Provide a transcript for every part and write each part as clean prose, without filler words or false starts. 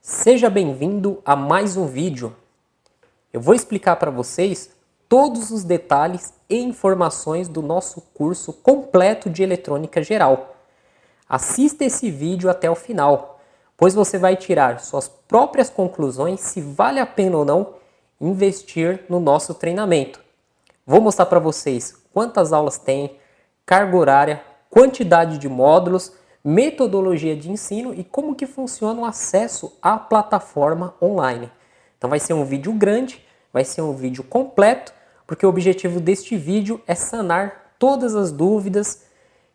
Seja bem-vindo a mais um vídeo. Eu vou explicar para vocês todos os detalhes e informações do nosso curso completo de eletrônica geral. Assista esse vídeo até o final, pois você vai tirar suas próprias conclusões se vale a pena ou não investir no nosso treinamento. Vou mostrar para vocês quantas aulas tem, carga horária, quantidade de módulos, metodologia de ensino e como que funciona o acesso à plataforma online. Então vai ser um vídeo grande, vai ser um vídeo completo, porque o objetivo deste vídeo é sanar todas as dúvidas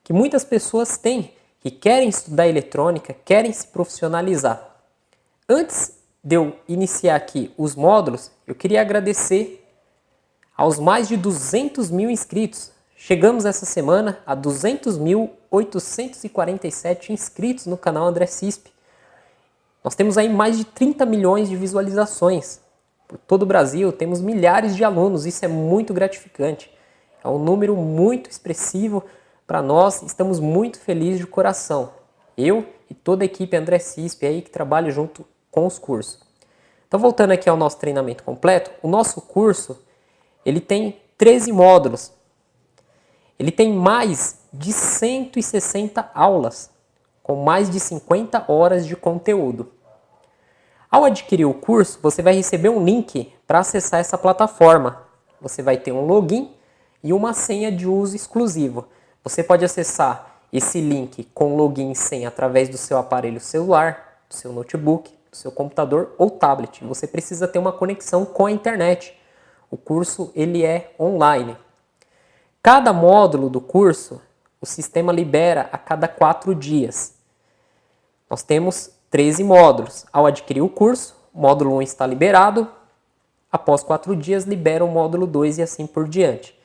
que muitas pessoas têm, que querem estudar eletrônica, querem se profissionalizar. Antes de eu iniciar aqui os módulos, eu queria agradecer aos mais de 200 mil inscritos. Chegamos essa semana a 200.847 inscritos no canal André Cisp. Nós temos aí mais de 30 milhões de visualizações. Por todo o Brasil, temos milhares de alunos, isso é muito gratificante. É um número muito expressivo para nós, estamos muito felizes de coração. Eu e toda a equipe André Cisp aí que trabalha junto com os cursos. Então, voltando aqui ao nosso treinamento completo, o nosso curso ele tem 13 módulos. Ele tem mais de 160 aulas, com mais de 50 horas de conteúdo. Ao adquirir o curso, você vai receber um link para acessar essa plataforma. Você vai ter um login e uma senha de uso exclusivo. Você pode acessar esse link com login e senha através do seu aparelho celular, do seu notebook, do seu computador ou tablet. Você precisa ter uma conexão com a internet. O curso ele é online. Cada módulo do curso, o sistema libera a cada 4 dias. Nós temos 13 módulos. Ao adquirir o curso, o módulo 1 está liberado. Após 4 dias, libera o módulo 2 e assim por diante.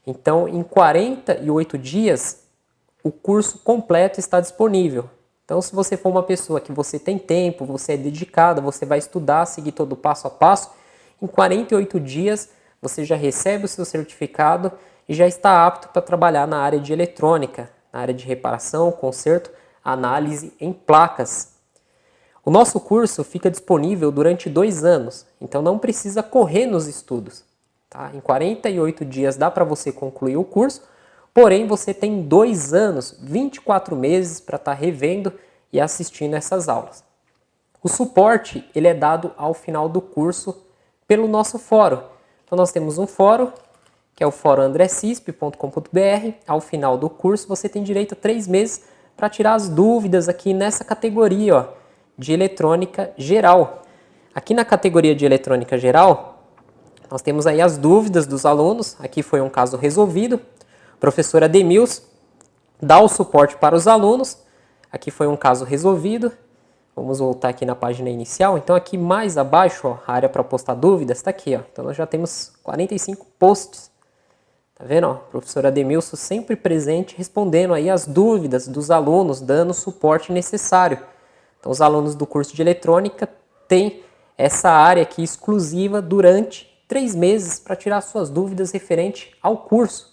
Então, em 48 dias, o curso completo está disponível. Então, se você for uma pessoa que você tem tempo, você é dedicada, você vai estudar, seguir todo o passo a passo, em 48 dias, você já recebe o seu certificado e já está apto para trabalhar na área de eletrônica, na área de reparação, conserto, análise em placas. O nosso curso fica disponível durante 2 anos, então não precisa correr nos estudos. Tá? Em 48 dias dá para você concluir o curso, porém você tem 2 anos, 24 meses para estar revendo e assistindo essas aulas. O suporte ele é dado ao final do curso pelo nosso fórum. Então nós temos um fórum, que é o fórum andrecisp.com.br. Ao final do curso você tem direito a 3 meses para tirar as dúvidas aqui nessa categoria ó, de eletrônica geral. Aqui na categoria de eletrônica geral, nós temos aí as dúvidas dos alunos. Aqui foi um caso resolvido. O professor Ademils dá o suporte para os alunos. Aqui foi um caso resolvido. Vamos voltar aqui na página inicial. Então aqui mais abaixo, ó, a área para postar dúvidas está aqui. Ó. Então nós já temos 45 posts. Tá vendo? Ó? O professor Ademilson sempre presente, respondendo aí as dúvidas dos alunos, dando o suporte necessário. Então os alunos do curso de eletrônica têm essa área aqui exclusiva durante 3 meses para tirar suas dúvidas referente ao curso.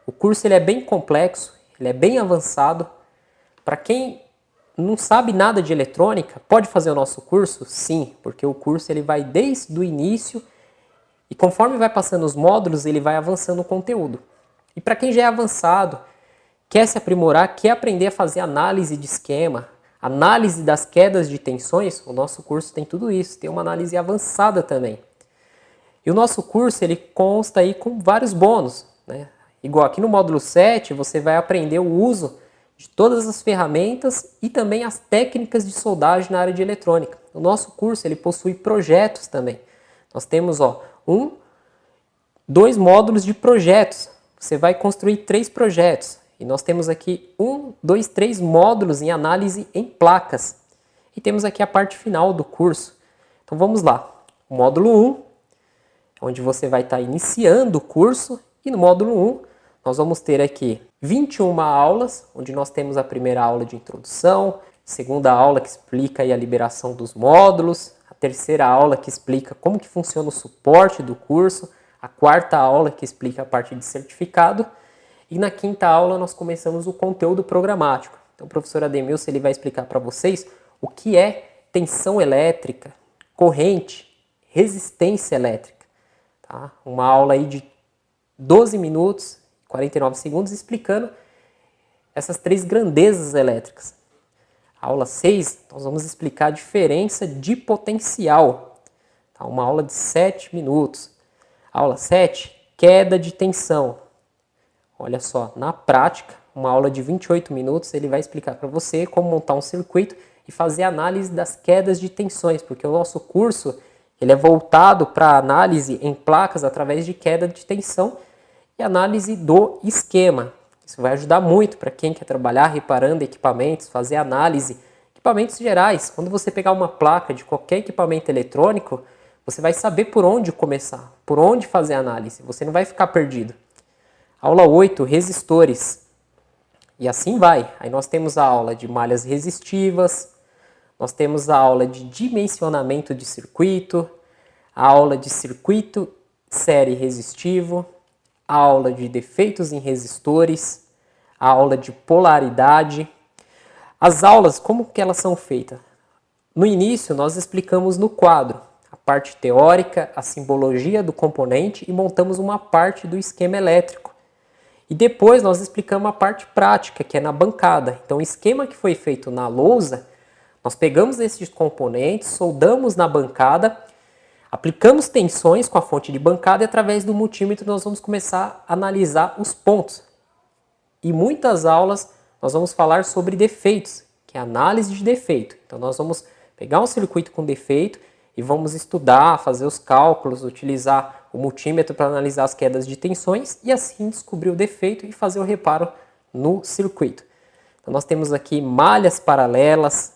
O curso ele é bem complexo, ele é bem avançado. Para quem não sabe nada de eletrônica, pode fazer o nosso curso? Sim, porque o curso ele vai desde o início e conforme vai passando os módulos, ele vai avançando o conteúdo. E para quem já é avançado, quer se aprimorar, quer aprender a fazer análise de esquema, análise das quedas de tensões, o nosso curso tem tudo isso, tem uma análise avançada também. E o nosso curso ele consta aí com vários bônus, né? Igual aqui no módulo 7, você vai aprender o uso de todas as ferramentas e também as técnicas de soldagem na área de eletrônica. O nosso curso ele possui projetos também. Nós temos 2 módulos de projetos. Você vai construir 3 projetos. E nós temos aqui 3 módulos em análise em placas. E temos aqui a parte final do curso. Então vamos lá. O módulo 1, onde você vai estar iniciando o curso. E no módulo 1, nós vamos ter aqui 21 aulas, onde nós temos a primeira aula de introdução, segunda aula que explica aí a liberação dos módulos, a terceira aula que explica como que funciona o suporte do curso, a quarta aula que explica a parte de certificado e na quinta aula nós começamos o conteúdo programático. Então o professor Ademilson ele vai explicar para vocês o que é tensão elétrica, corrente, resistência elétrica. Tá? Uma aula aí de 12 minutos, 49 segundos, explicando essas três grandezas elétricas. Aula 6, nós vamos explicar a diferença de potencial. Tá? Uma aula de 7 minutos. Aula 7, queda de tensão. Olha só, na prática, uma aula de 28 minutos, ele vai explicar para você como montar um circuito e fazer análise das quedas de tensões, porque o nosso curso ele é voltado para análise em placas através de queda de tensão e análise do esquema. Isso vai ajudar muito para quem quer trabalhar reparando equipamentos, fazer análise, equipamentos gerais. Quando você pegar uma placa de qualquer equipamento eletrônico, você vai saber por onde começar, por onde fazer a análise. Você não vai ficar perdido. Aula 8, resistores. E assim vai. Aí nós temos a aula de malhas resistivas, nós temos a aula de dimensionamento de circuito, a aula de circuito série resistivo, a aula de defeitos em resistores, a aula de polaridade. As aulas, como que elas são feitas? No início, nós explicamos no quadro a parte teórica, a simbologia do componente e montamos uma parte do esquema elétrico. E depois nós explicamos a parte prática, que é na bancada. Então, o esquema que foi feito na lousa, nós pegamos esses componentes, soldamos na bancada, aplicamos tensões com a fonte de bancada e através do multímetro nós vamos começar a analisar os pontos. E muitas aulas nós vamos falar sobre defeitos, que é análise de defeito. Então nós vamos pegar um circuito com defeito e vamos estudar, fazer os cálculos, utilizar o multímetro para analisar as quedas de tensões e assim descobrir o defeito e fazer o reparo no circuito. Então nós temos aqui malhas paralelas,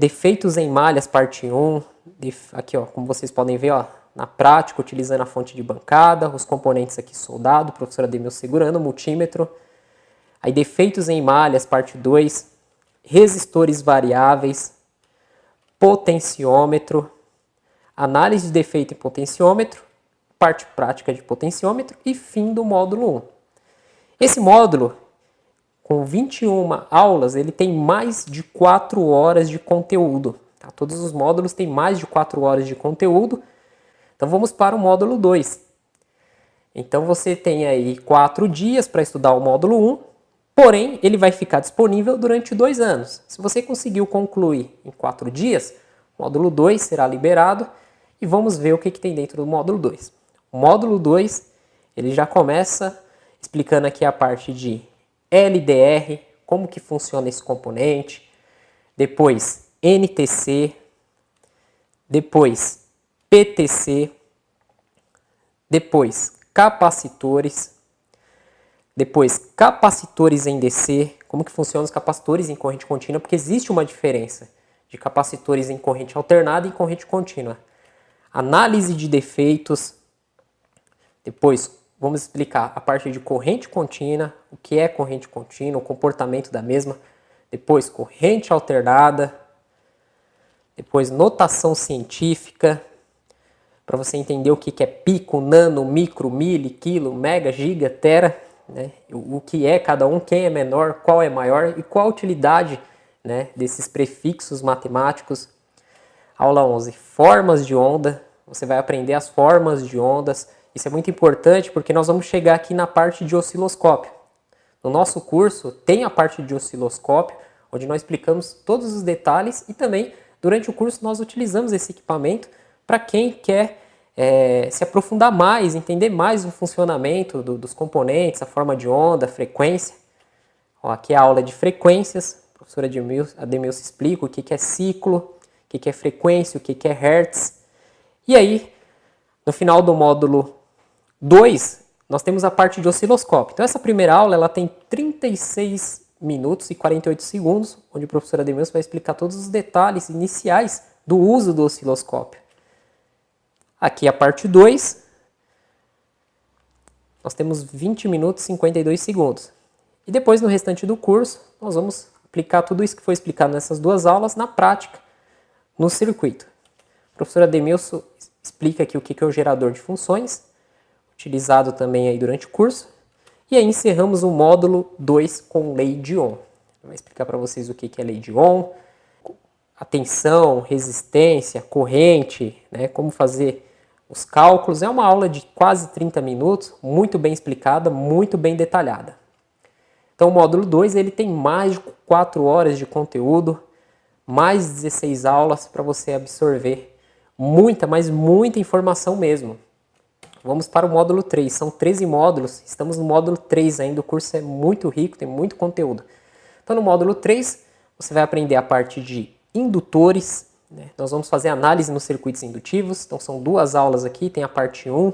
defeitos em malhas, parte 1, aqui ó, como vocês podem ver, ó, na prática, utilizando a fonte de bancada, os componentes aqui soldados, o professor Ademir segurando o multímetro. Aí defeitos em malhas, parte 2, resistores variáveis, potenciômetro, análise de defeito em potenciômetro, parte prática de potenciômetro e fim do módulo 1. Esse módulo, com 21 aulas, ele tem mais de 4 horas de conteúdo. Tá? Todos os módulos têm mais de 4 horas de conteúdo. Então vamos para o módulo 2. Então você tem aí 4 dias para estudar o módulo 1, porém ele vai ficar disponível durante 2 anos. Se você conseguiu concluir em 4 dias, o módulo 2 será liberado e vamos ver o que tem dentro do módulo 2. O módulo 2 ele já começa explicando aqui a parte de LDR, como que funciona esse componente, depois NTC, depois PTC, depois capacitores, depois capacitores em DC, como que funcionam os capacitores em corrente contínua, porque existe uma diferença de capacitores em corrente alternada e em corrente contínua. Análise de defeitos, depois vamos explicar a parte de corrente contínua, o que é corrente contínua, o comportamento da mesma, depois corrente alternada, depois notação científica, para você entender o que é pico, nano, micro, mili, quilo, mega, giga, tera, né? O que é cada um, quem é menor, qual é maior e qual a utilidade, né, desses prefixos matemáticos. Aula 11, formas de onda, você vai aprender as formas de ondas. Isso é muito importante porque nós vamos chegar aqui na parte de osciloscópio. No nosso curso tem a parte de osciloscópio, onde nós explicamos todos os detalhes e também durante o curso nós utilizamos esse equipamento para quem quer se aprofundar mais, entender mais o funcionamento dos componentes, a forma de onda, a frequência. Ó, aqui é a aula de frequências, a professora Ademilson explica o que é ciclo, o que é frequência, o que é hertz. E aí, no final do módulo 2, nós temos a parte de osciloscópio. Então essa primeira aula ela tem 36 minutos e 48 segundos, onde o professor Ademilson vai explicar todos os detalhes iniciais do uso do osciloscópio. Aqui a parte 2, nós temos 20 minutos e 52 segundos. E depois no restante do curso, nós vamos aplicar tudo isso que foi explicado nessas 2 aulas na prática, no circuito. O professor Ademilson explica aqui o que é o gerador de funções, utilizado também aí durante o curso. E aí encerramos o módulo 2 com lei de Ohm. Vai explicar para vocês o que é lei de Ohm, a tensão, resistência, corrente, né, como fazer os cálculos. É uma aula de quase 30 minutos, muito bem explicada, muito bem detalhada. Então o módulo 2 ele tem mais de 4 horas de conteúdo, mais 16 aulas para você absorver muita, mas muita informação mesmo. Vamos para o módulo 3, são 13 módulos, estamos no módulo 3 ainda, o curso é muito rico, tem muito conteúdo. Então no módulo 3 você vai aprender a parte de indutores, né? Nós vamos fazer análise nos circuitos indutivos, então são 2 aulas aqui, tem a parte 1,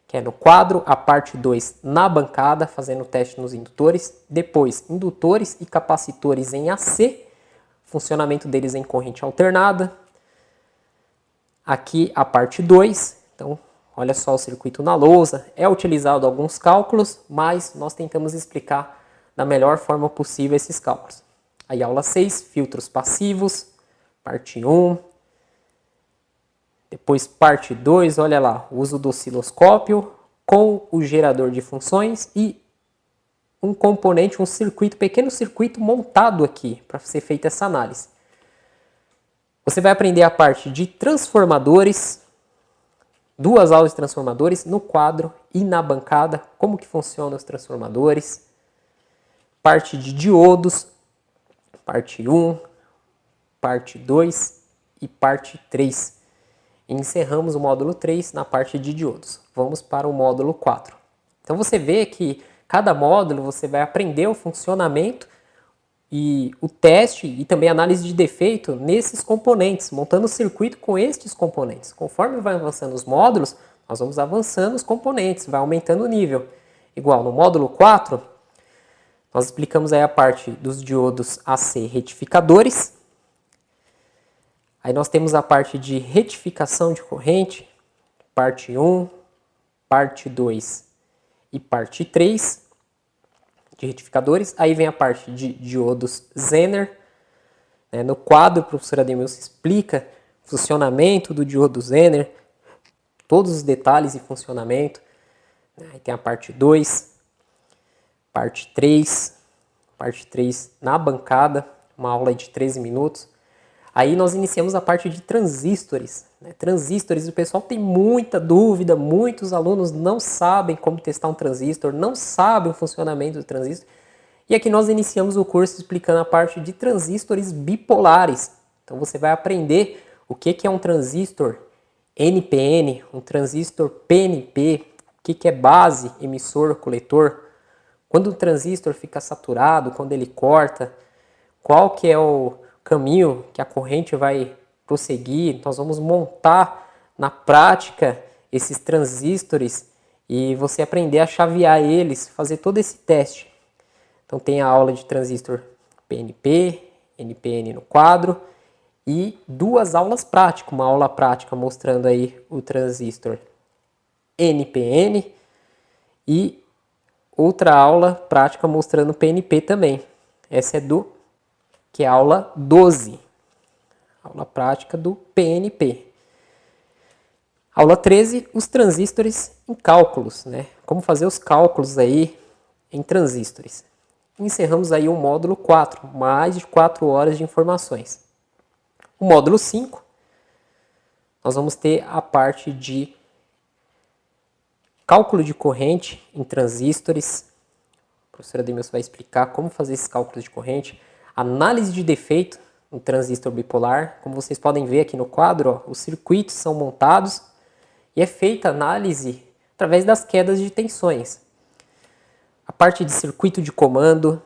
que é no quadro, a parte 2 na bancada, fazendo o teste nos indutores, depois indutores e capacitores em AC, funcionamento deles em corrente alternada, aqui a parte 2, então olha só o circuito na lousa, é utilizado alguns cálculos, mas nós tentamos explicar da melhor forma possível esses cálculos. Aí aula 6, filtros passivos, parte 1, depois parte 2, olha lá, o uso do osciloscópio com o gerador de funções e um componente, um circuito, pequeno circuito montado aqui para ser feita essa análise. Você vai aprender a parte de transformadores, 2 aulas de transformadores no quadro e na bancada, como que funcionam os transformadores, parte de diodos, parte 1, parte 2 e parte 3. E encerramos o módulo 3 na parte de diodos. Vamos para o módulo 4. Então você vê que cada módulo você vai aprender o funcionamento e o teste e também a análise de defeito nesses componentes, montando o circuito com estes componentes. Conforme vai avançando os módulos, nós vamos avançando os componentes, vai aumentando o nível. Igual no módulo 4, nós explicamos aí a parte dos diodos AC retificadores. Aí nós temos a parte de retificação de corrente, parte 1, parte 2 e parte 3 de retificadores. Aí vem a parte de diodos Zener. No quadro, o professor Ademilson explica o funcionamento do diodo Zener, todos os detalhes e funcionamento. Aí tem a parte 2, parte 3 na bancada, uma aula de 13 minutos. Aí nós iniciamos a parte de transistores. Transistores, o pessoal tem muita dúvida, muitos alunos não sabem como testar um transistor, não sabem o funcionamento do transistor. E aqui nós iniciamos o curso explicando a parte de transistores bipolares. Então você vai aprender o que é um transistor NPN, um transistor PNP, o que é base, emissor, coletor, quando o transistor fica saturado, quando ele corta, qual que é o caminho que a corrente vai prosseguir. Nós vamos montar na prática esses transistores e você aprender a chavear eles, fazer todo esse teste. Então tem a aula de transistor PNP, NPN no quadro e 2 aulas práticas, uma aula prática mostrando aí o transistor NPN e outra aula prática mostrando o PNP também. Essa é que é a aula 12, aula prática do PNP. Aula 13, os transistores em cálculos, né? Como fazer os cálculos aí em transistores. Encerramos aí o módulo 4, mais de 4 horas de informações. O módulo 5, nós vamos ter a parte de cálculo de corrente em transistores. O professor Ademilson vai explicar como fazer esses cálculos de corrente. Análise de defeito no transistor bipolar. Como vocês podem ver aqui no quadro, os circuitos são montados e é feita a análise através das quedas de tensões. A parte de circuito de comando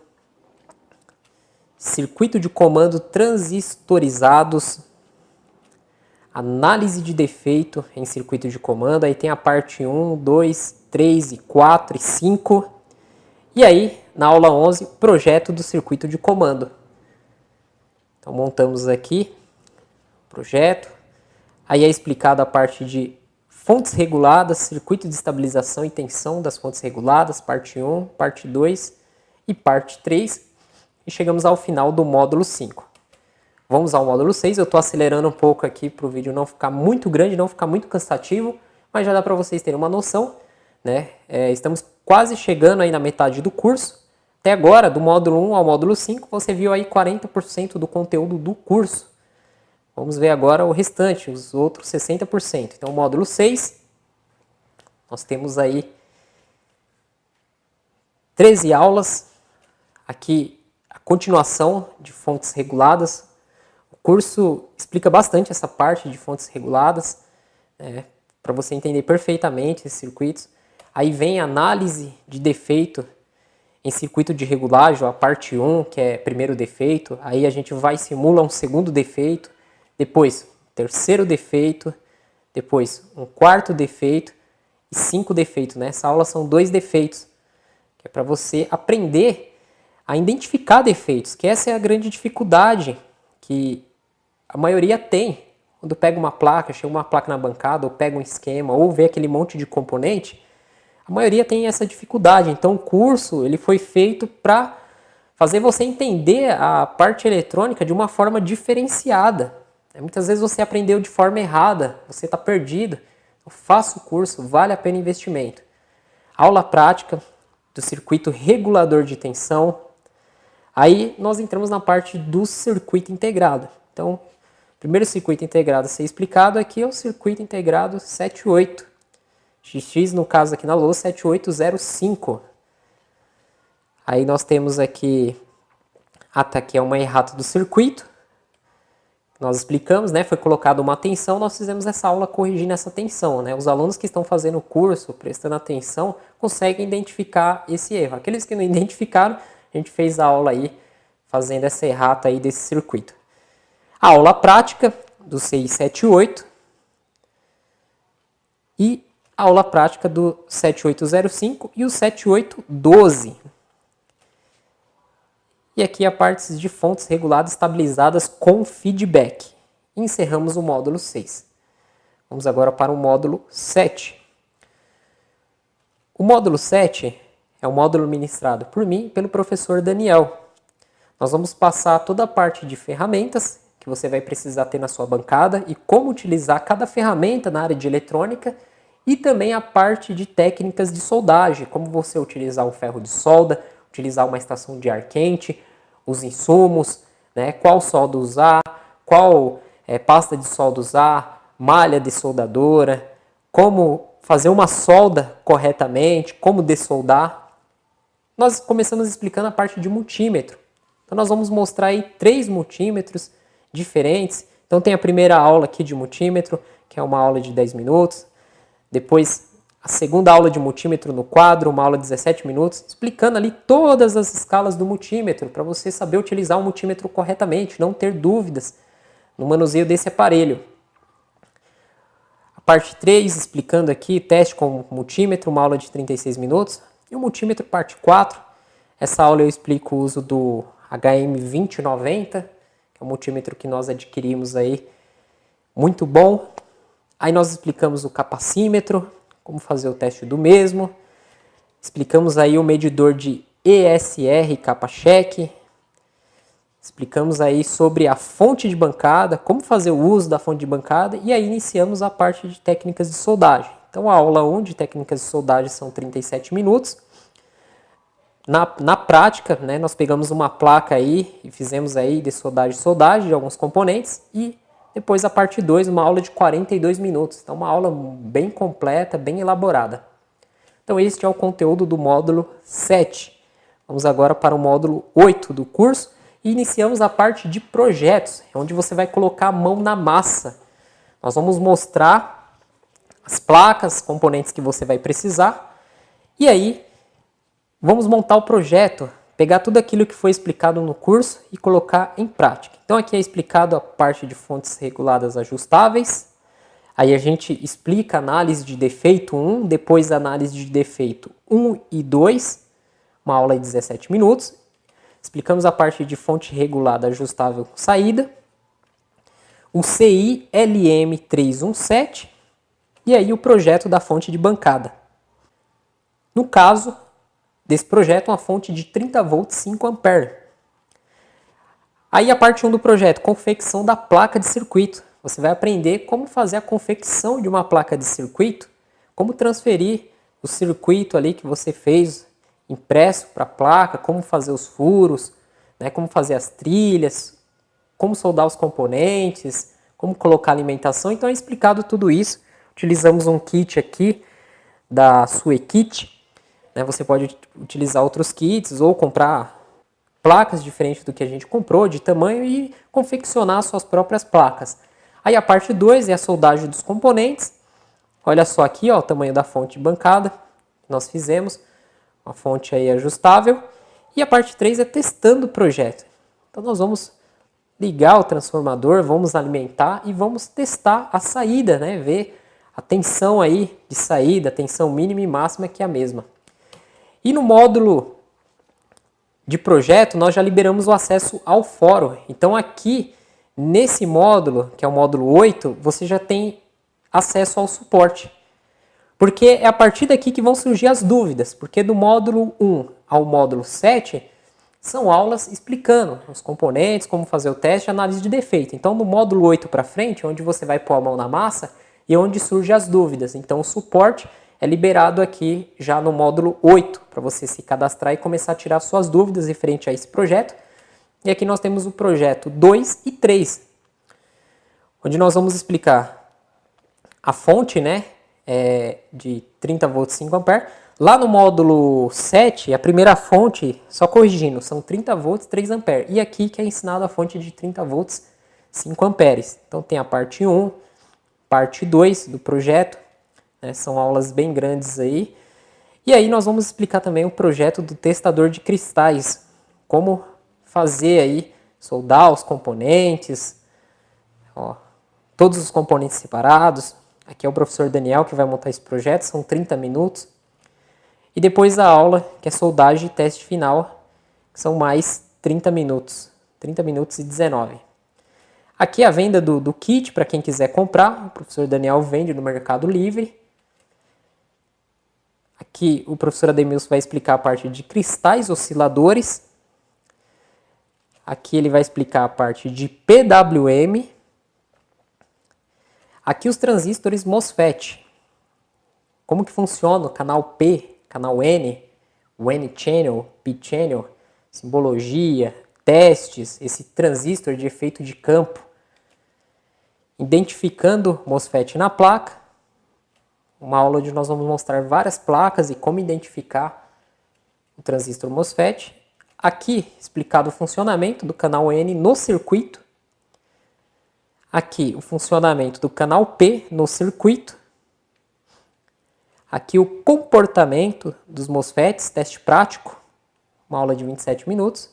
transistorizados, análise de defeito em circuito de comando. Aí tem a parte 1, 2, 3, 4 e 5. E aí, na aula 11, projeto do circuito de comando. Então montamos aqui o projeto, aí é explicada a parte de fontes reguladas, circuito de estabilização e tensão das fontes reguladas, parte 1, parte 2 e parte 3, e chegamos ao final do módulo 5. Vamos ao módulo 6, eu estou acelerando um pouco aqui para o vídeo não ficar muito grande, não ficar muito cansativo, mas já dá para vocês terem uma noção, né? Estamos quase chegando aí na metade do curso. Até agora, do módulo 1 ao módulo 5, você viu aí 40% do conteúdo do curso. Vamos ver agora o restante, os outros 60%. Então, o módulo 6, nós temos aí 13 aulas. Aqui, a continuação de fontes reguladas. O curso explica bastante essa parte de fontes reguladas, para você entender perfeitamente esses circuitos. Aí vem a análise de defeito em circuito de regulagem, a parte 1, que é primeiro defeito. Aí a gente vai e simula um segundo defeito, depois terceiro defeito, depois um quarto defeito e 5 defeitos. Nessa aula são 2 defeitos, que é para você aprender a identificar defeitos, que essa é a grande dificuldade que a maioria tem. Quando pega uma placa, chega uma placa na bancada, ou pega um esquema, ou vê aquele monte de componente, a maioria tem essa dificuldade. Então o curso ele foi feito para fazer você entender a parte eletrônica de uma forma diferenciada. Muitas vezes você aprendeu de forma errada, você está perdido. Então, faça o curso, vale a pena o investimento. Aula prática do circuito regulador de tensão. Aí nós entramos na parte do circuito integrado. Então, o primeiro circuito integrado a ser explicado aqui é o circuito integrado 78. XX, no caso aqui na lousa, 7805. Aí nós temos aqui, aqui é uma errata do circuito. Nós explicamos, foi colocada uma tensão, nós fizemos essa aula corrigindo essa tensão. Os alunos que estão fazendo o curso, prestando atenção, conseguem identificar esse erro. Aqueles que não identificaram, a gente fez a aula aí, fazendo essa errata aí desse circuito. A aula prática do 678 e a aula prática do 7805 e o 7812. E aqui a parte de fontes reguladas estabilizadas com feedback. Encerramos o módulo 6. Vamos agora para o módulo 7. O módulo 7 é um módulo ministrado por mim e pelo professor Daniel. Nós vamos passar toda a parte de ferramentas que você vai precisar ter na sua bancada e como utilizar cada ferramenta na área de eletrônica e também a parte de técnicas de soldagem, como você utilizar um ferro de solda, utilizar uma estação de ar quente, os insumos, qual solda usar, qual pasta de solda usar, malha de soldadora, como fazer uma solda corretamente, como dessoldar. Nós começamos explicando a parte de multímetro. Então nós vamos mostrar aí 3 multímetros diferentes. Então tem a primeira aula aqui de multímetro, que é uma aula de 10 minutos. Depois a segunda aula de multímetro no quadro, uma aula de 17 minutos, explicando ali todas as escalas do multímetro, para você saber utilizar o multímetro corretamente, não ter dúvidas no manuseio desse aparelho. A parte 3, explicando aqui, teste com multímetro, uma aula de 36 minutos. E o multímetro parte 4, essa aula eu explico o uso do HM2090, que é um multímetro que nós adquirimos aí, muito bom. Aí nós explicamos o capacímetro, como fazer o teste do mesmo. Explicamos aí o medidor de ESR capa-cheque. Explicamos aí sobre a fonte de bancada, como fazer o uso da fonte de bancada. E aí iniciamos a parte de técnicas de soldagem. Então a aula 1 de técnicas de soldagem são 37 minutos. Na prática, nós pegamos uma placa aí e fizemos aí de soldagem de alguns componentes e depois a parte 2, uma aula de 42 minutos. Então uma aula bem completa, bem elaborada. Então este é o conteúdo do módulo 7. Vamos agora para o módulo 8 do curso e iniciamos a parte de projetos, onde você vai colocar a mão na massa. Nós vamos mostrar as placas, componentes que você vai precisar e aí vamos montar o projeto, pegar tudo aquilo que foi explicado no curso e colocar em prática. Então aqui é explicado a parte de fontes reguladas ajustáveis. Aí a gente explica a análise de defeito 1, depois a análise de defeito 1 e 2, uma aula de 17 minutos. Explicamos a parte de fonte regulada ajustável com saída, o CI LM317 e aí o projeto da fonte de bancada. No caso desse projeto, uma fonte de 30 volts 5 ampere. Aí a parte 1 do projeto, confecção da placa de circuito. Você vai aprender como fazer a confecção de uma placa de circuito, como transferir o circuito ali que você fez impresso para a placa, como fazer os furos, como fazer as trilhas, como soldar os componentes, como colocar alimentação. Então é explicado tudo isso. Utilizamos um kit aqui da Suekit, né? Você pode utilizar outros kits ou comprar placas diferentes do que a gente comprou, de tamanho, e confeccionar suas próprias placas. Aí a parte 2 é a soldagem dos componentes. Olha só aqui, ó, o tamanho da fonte de bancada que nós fizemos, uma fonte aí ajustável. E a parte 3 é testando o projeto. Então nós vamos ligar o transformador, vamos alimentar e vamos testar a saída, né? Ver a tensão aí de saída, a tensão mínima e máxima, que é a mesma. E no módulo de projeto, nós já liberamos o acesso ao fórum. Então aqui, nesse módulo, que é o módulo 8, você já tem acesso ao suporte. Porque é a partir daqui que vão surgir as dúvidas. Porque do módulo 1 ao módulo 7, são aulas explicando os componentes, como fazer o teste, análise de defeito. Então no módulo 8 para frente, onde você vai pôr a mão na massa, e onde surgem as dúvidas. Então o suporte é liberado aqui já no módulo 8, para você se cadastrar e começar a tirar suas dúvidas referente a esse projeto. E aqui nós temos o projeto 2 e 3, onde nós vamos explicar a fonte, né, de 30 volts 5 amperes. Lá no módulo 7, a primeira fonte, só corrigindo, são 30 volts 3 amperes. E aqui que é ensinado a fonte de 30 volts 5 amperes. Então tem a parte 1, parte 2 do projeto, né, são aulas bem grandes aí. E aí nós vamos explicar também o projeto do testador de cristais, como fazer aí, soldar os componentes, ó, todos os componentes separados. Aqui é o professor Daniel que vai montar esse projeto, são 30 minutos. E depois a aula, que é soldagem e teste final, que são mais 30 minutos e 19. Aqui a venda do kit, para quem quiser comprar, o professor Daniel vende no Mercado Livre. Aqui o professor Ademilson vai explicar a parte de cristais osciladores. Aqui ele vai explicar a parte de PWM. Aqui os transistores MOSFET. Como que funciona o canal P, canal N, o N-channel, P-channel, simbologia, testes, esse transistor de efeito de campo. Identificando MOSFET na placa. Uma aula onde nós vamos mostrar várias placas e como identificar o transistor MOSFET. Aqui explicado o funcionamento do canal N no circuito. Aqui o funcionamento do canal P no circuito. Aqui o comportamento dos MOSFETs, teste prático, uma aula de 27 minutos.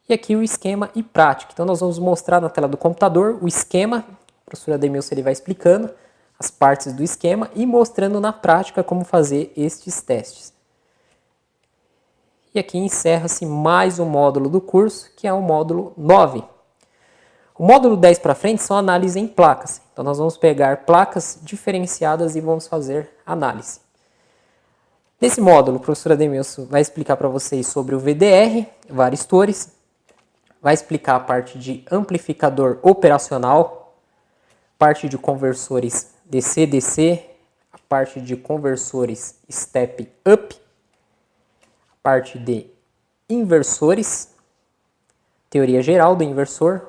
E aqui o esquema e prática. Então nós vamos mostrar na tela do computador o esquema. O professor Ademilson ele vai explicando as partes do esquema e mostrando na prática como fazer estes testes. E aqui encerra-se mais um módulo do curso, que é o módulo 9. O módulo 10 para frente são análise em placas. Então nós vamos pegar placas diferenciadas e vamos fazer análise. Nesse módulo, o professor Ademilson vai explicar para vocês sobre o VDR, varistores, vai explicar a parte de amplificador operacional, parte de conversores DC-DC, a parte de conversores step-up, a parte de inversores, teoria geral do inversor,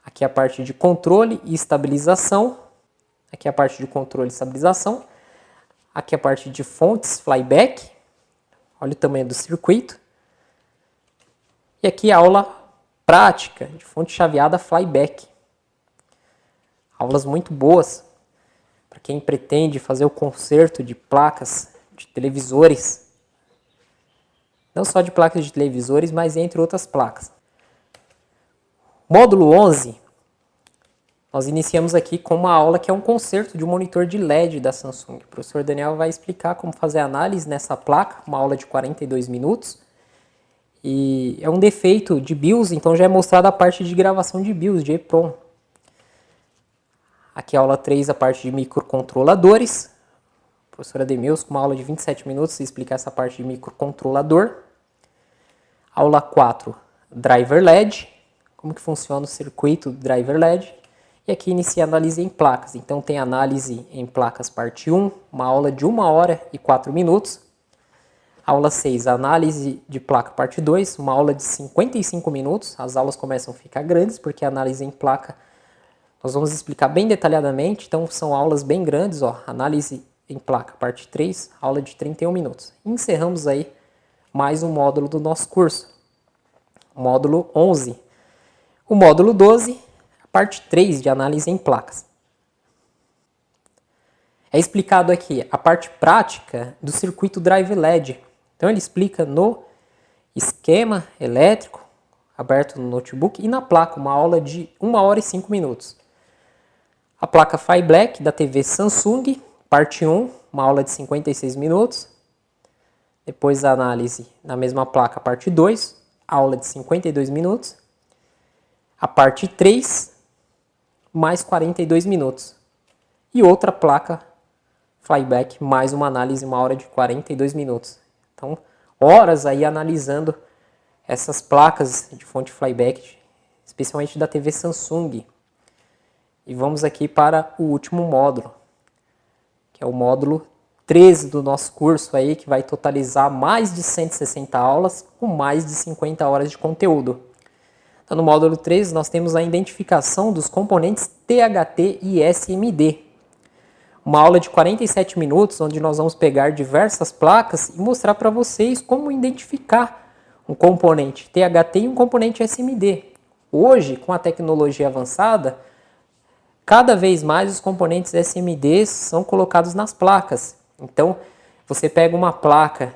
aqui a parte de controle e estabilização, aqui a parte de controle e estabilização, aqui a parte de fontes flyback, olha o tamanho do circuito, e aqui a aula prática de fonte chaveada flyback. Aulas muito boas para quem pretende fazer o conserto de placas de televisores. Não só de placas de televisores, mas entre outras placas. Módulo 11, nós iniciamos aqui com uma aula que é um conserto de um monitor de LED da Samsung. O professor Daniel vai explicar como fazer análise nessa placa, uma aula de 42 minutos. E é um defeito de BIOS, então já é mostrada a parte de gravação de BIOS, de EEPROM. Aqui a aula 3, a parte de microcontroladores. O professor Ademilson, com uma aula de 27 minutos, explicar essa parte de microcontrolador. Aula 4, driver LED. Como que funciona o circuito do driver LED. E aqui inicia a análise em placas. Então tem análise em placas parte 1, uma aula de 1 hora e 4 minutos. Aula 6, análise de placa parte 2, uma aula de 55 minutos. As aulas começam a ficar grandes, porque a análise em placa nós vamos explicar bem detalhadamente, então são aulas bem grandes, ó, análise em placa parte 3, aula de 31 minutos. Encerramos aí mais um módulo do nosso curso, módulo 11. O módulo 12, a parte 3 de análise em placas. É explicado aqui a parte prática do circuito drive LED. Então ele explica no esquema elétrico, aberto no notebook, e na placa, uma aula de 1 hora e 5 minutos. A placa Fly Black da TV Samsung, parte 1, uma aula de 56 minutos. Depois a análise na mesma placa, parte 2, aula de 52 minutos. A parte 3, mais 42 minutos. E outra placa Flyback, mais uma análise, 1 hora de 42 minutos. Então, horas aí analisando essas placas de fonte Flyback, especialmente da TV Samsung. E vamos aqui para o último módulo, que é o módulo 13 do nosso curso aí, que vai totalizar mais de 160 aulas com mais de 50 horas de conteúdo. Então, no módulo 13 nós temos a identificação dos componentes THT e SMD. Uma aula de 47 minutos, onde nós vamos pegar diversas placas e mostrar para vocês como identificar um componente THT e um componente SMD. Hoje, com a tecnologia avançada, cada vez mais os componentes SMD são colocados nas placas. Então, você pega uma placa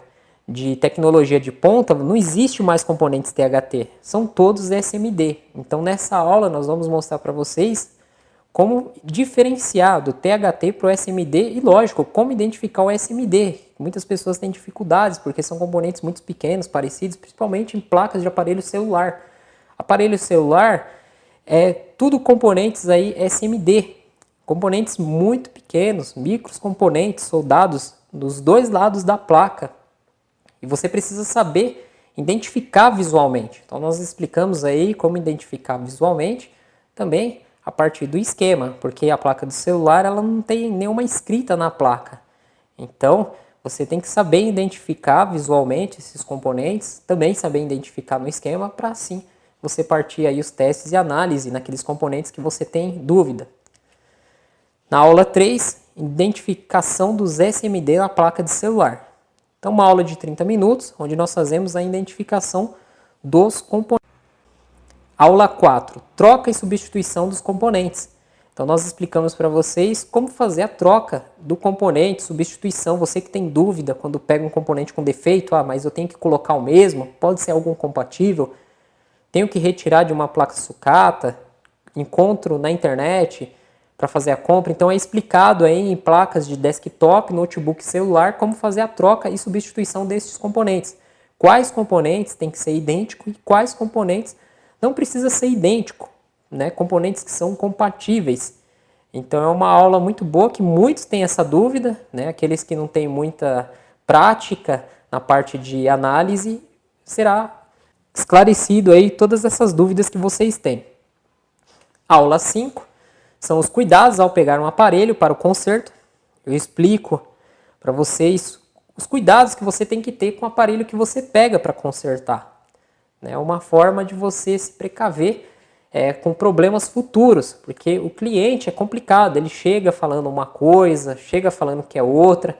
de tecnologia de ponta, não existe mais componentes THT, são todos SMD. Então, nessa aula, nós vamos mostrar para vocês como diferenciar do THT para o SMD e, lógico, como identificar o SMD. Muitas pessoas têm dificuldades porque são componentes muito pequenos, parecidos, principalmente em placas de aparelho celular. Aparelho celular é tudo componentes aí SMD, componentes muito pequenos, micros componentes soldados dos dois lados da placa. E você precisa saber identificar visualmente. Então nós explicamos aí como identificar visualmente também a partir do esquema, porque a placa do celular ela não tem nenhuma escrita na placa. Então, você tem que saber identificar visualmente esses componentes, também saber identificar no esquema, para assim você partir aí os testes e análise naqueles componentes que você tem dúvida. Na aula 3, identificação dos SMD na placa de celular. Então, uma aula de 30 minutos, onde nós fazemos a identificação dos componentes. Aula 4, troca e substituição dos componentes. Então nós explicamos para vocês como fazer a troca do componente, substituição. Você que tem dúvida quando pega um componente com defeito, mas eu tenho que colocar o mesmo, pode ser algum compatível, tenho que retirar de uma placa sucata, encontro na internet para fazer a compra. Então é explicado aí em placas de desktop, notebook, celular, como fazer a troca e substituição desses componentes. Quais componentes tem que ser idênticos e quais componentes não precisa ser idêntico, né? Componentes que são compatíveis. Então é uma aula muito boa que muitos têm essa dúvida, né? Aqueles que não têm muita prática na parte de análise, será esclarecido aí todas essas dúvidas que vocês têm. Aula 5 são os cuidados ao pegar um aparelho para o conserto. Eu explico para vocês os cuidados que você tem que ter com o aparelho que você pega para consertar. É uma forma de você se precaver com problemas futuros, porque o cliente é complicado, ele chega falando uma coisa, chega falando que é outra,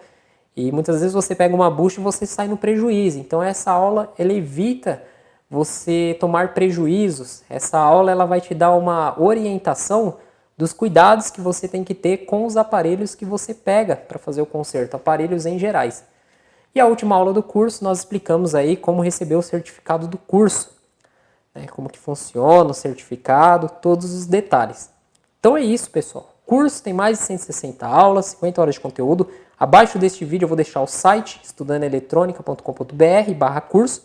e muitas vezes você pega uma bucha e você sai no prejuízo. Então essa aula ela evita você tomar prejuízos. Essa aula ela vai te dar uma orientação dos cuidados que você tem que ter com os aparelhos que você pega para fazer o conserto, aparelhos em gerais. E a última aula do curso nós explicamos aí como receber o certificado do curso, né? Como que funciona o certificado, todos os detalhes. Então é isso, pessoal. O curso tem mais de 160 aulas, 50 horas de conteúdo. Abaixo deste vídeo eu vou deixar o site estudandoeletronica.com.br/curso.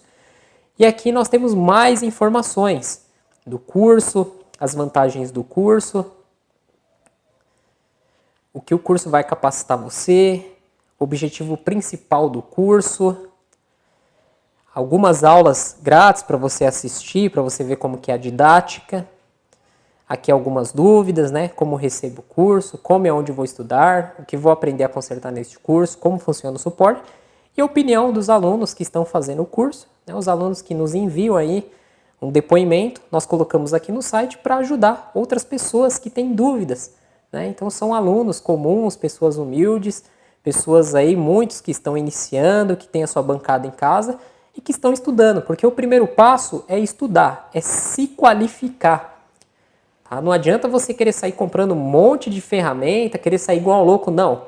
E aqui nós temos mais informações do curso, as vantagens do curso, o que o curso vai capacitar você, o objetivo principal do curso, algumas aulas grátis para você assistir, para você ver como que é a didática. Aqui algumas dúvidas, né? Como recebo o curso, como e onde vou estudar, o que vou aprender a consertar neste curso, como funciona o suporte. e a opinião dos alunos que estão fazendo o curso, né, os alunos que nos enviam aí um depoimento, nós colocamos aqui no site para ajudar outras pessoas que têm dúvidas, né? Então são alunos comuns, pessoas humildes, pessoas aí, muitos que estão iniciando, que têm a sua bancada em casa e que estão estudando, porque o primeiro passo é estudar, é se qualificar. Tá? Não adianta você querer sair comprando um monte de ferramenta, querer sair igual louco, não.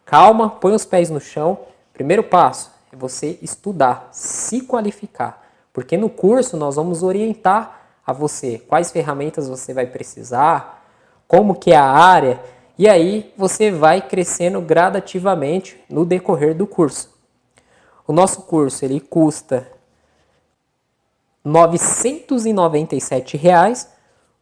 Calma, põe os pés no chão. Primeiro passo é você estudar, se qualificar. Porque no curso nós vamos orientar a você quais ferramentas você vai precisar, como que é a área, e aí você vai crescendo gradativamente no decorrer do curso. O nosso curso ele custa R$ 997,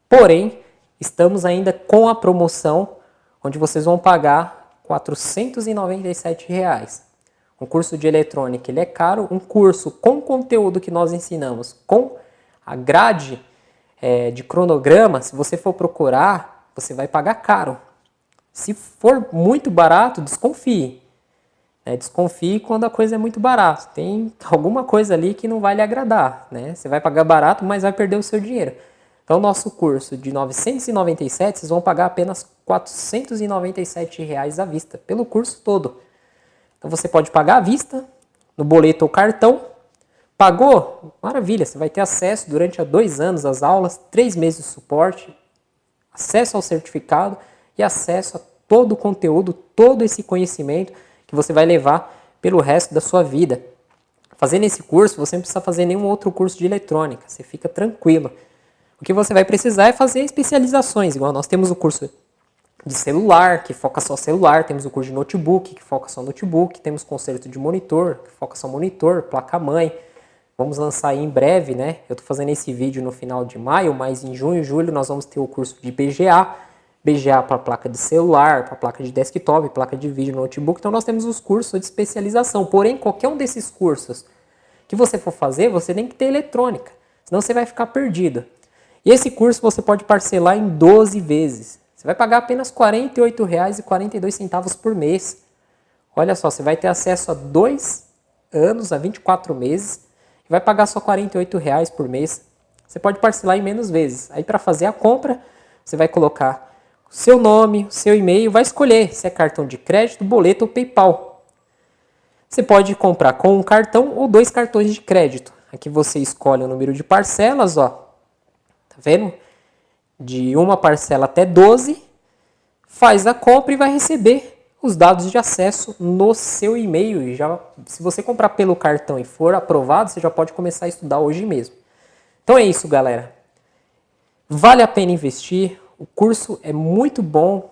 porém estamos ainda com a promoção onde vocês vão pagar R$ 497. Um curso de eletrônica ele é caro, um curso com conteúdo que nós ensinamos, com a grade de cronograma, se você for procurar, você vai pagar caro. Se for muito barato, desconfie. Desconfie quando a coisa é muito barata. Tem alguma coisa ali que não vai lhe agradar. Né? Você vai pagar barato, mas vai perder o seu dinheiro. Então, nosso curso de R$ 997, vocês vão pagar apenas R$ 497 à vista, pelo curso todo. Então você pode pagar à vista, no boleto ou cartão. Pagou? Maravilha, você vai ter acesso durante 2 anos às aulas, 3 meses de suporte, acesso ao certificado e acesso a todo o conteúdo, todo esse conhecimento que você vai levar pelo resto da sua vida. Fazendo esse curso, você não precisa fazer nenhum outro curso de eletrônica, você fica tranquilo. O que você vai precisar é fazer especializações, igual nós temos o curso de celular, que foca só celular, temos o curso de notebook, que foca só notebook, temos conserto de monitor, que foca só monitor, placa-mãe. Vamos lançar aí em breve, né? Eu estou fazendo esse vídeo no final de maio, mas em junho e julho nós vamos ter o curso de BGA, BGA para placa de celular, para placa de desktop, placa de vídeo, notebook. Então nós temos os cursos de especialização, porém qualquer um desses cursos que você for fazer, você tem que ter eletrônica, senão você vai ficar perdido. E esse curso você pode parcelar em 12 vezes. Você vai pagar apenas R$ 48,42 por mês. Olha só, você vai ter acesso a 2 anos, a 24 meses, e vai pagar só R$ 48 por mês. Você pode parcelar em menos vezes. Aí para fazer a compra, você vai colocar o seu nome, o seu e-mail, vai escolher se é cartão de crédito, boleto ou PayPal. Você pode comprar com um cartão ou 2 cartões de crédito. Aqui você escolhe o número de parcelas, ó. Tá vendo? De uma parcela até 12, faz a compra e vai receber os dados de acesso no seu e-mail. E já, se você comprar pelo cartão e for aprovado, você já pode começar a estudar hoje mesmo. Então é isso, galera. Vale a pena investir. O curso é muito bom,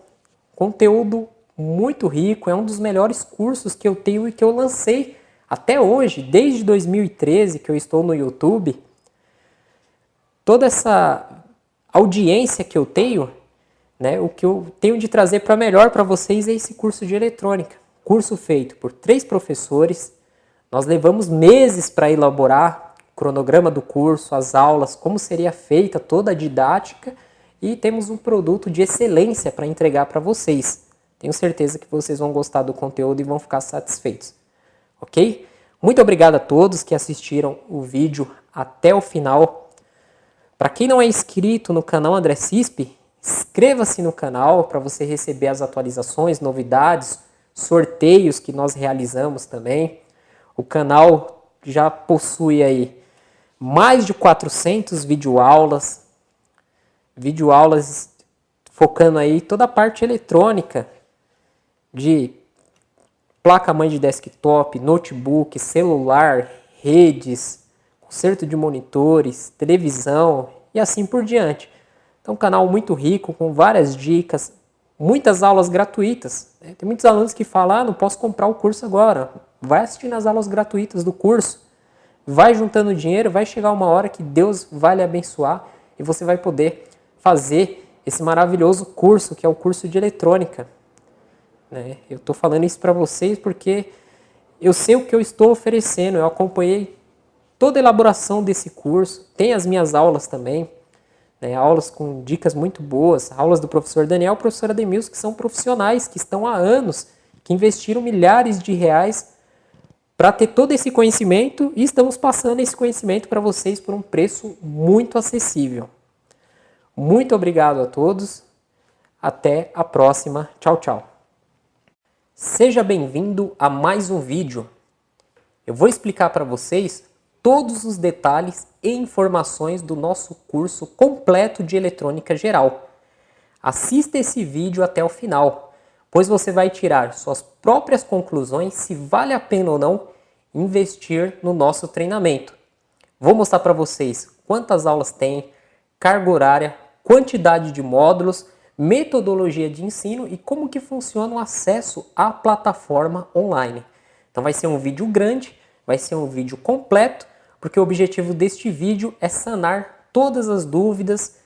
conteúdo muito rico, é um dos melhores cursos que eu tenho e que eu lancei até hoje, desde 2013 que eu estou no YouTube. Toda essa audiência que eu tenho, né, o que eu tenho de trazer para melhor para vocês é esse curso de eletrônica. Curso feito por 3 professores. Nós levamos meses para elaborar o cronograma do curso, as aulas, como seria feita toda a didática, e temos um produto de excelência para entregar para vocês. Tenho certeza que vocês vão gostar do conteúdo e vão ficar satisfeitos. Ok? Muito obrigado a todos que assistiram o vídeo até o final. Para quem não é inscrito no canal André Cispe, inscreva-se no canal para você receber as atualizações, novidades, sorteios que nós realizamos também. O canal já possui aí mais de 400 videoaulas focando aí toda a parte eletrônica de placa-mãe de desktop, notebook, celular, redes, conserto de monitores, televisão e assim por diante. Então, um canal muito rico, com várias dicas, muitas aulas gratuitas. Tem muitos alunos que falam, não posso comprar o curso agora. Vai assistindo as aulas gratuitas do curso, vai juntando dinheiro, vai chegar uma hora que Deus vai lhe abençoar e você vai poder fazer esse maravilhoso curso, que é o curso de eletrônica. Eu estou falando isso para vocês porque eu sei o que eu estou oferecendo, eu acompanhei toda a elaboração desse curso, tem as minhas aulas também, aulas com dicas muito boas, aulas do professor Daniel e professora Ademilson, que são profissionais, que estão há anos, que investiram milhares de reais para ter todo esse conhecimento e estamos passando esse conhecimento para vocês por um preço muito acessível. Muito obrigado a todos. Até a próxima. Tchau, tchau. Seja bem-vindo a mais um vídeo. Eu vou explicar para vocês todos os detalhes e informações do nosso curso completo de eletrônica geral. Assista esse vídeo até o final, pois você vai tirar suas próprias conclusões se vale a pena ou não investir no nosso treinamento. Vou mostrar para vocês quantas aulas tem, carga horária, quantidade de módulos, metodologia de ensino e como que funciona o acesso à plataforma online. Então vai ser um vídeo grande, vai ser um vídeo completo, porque o objetivo deste vídeo é sanar todas as dúvidas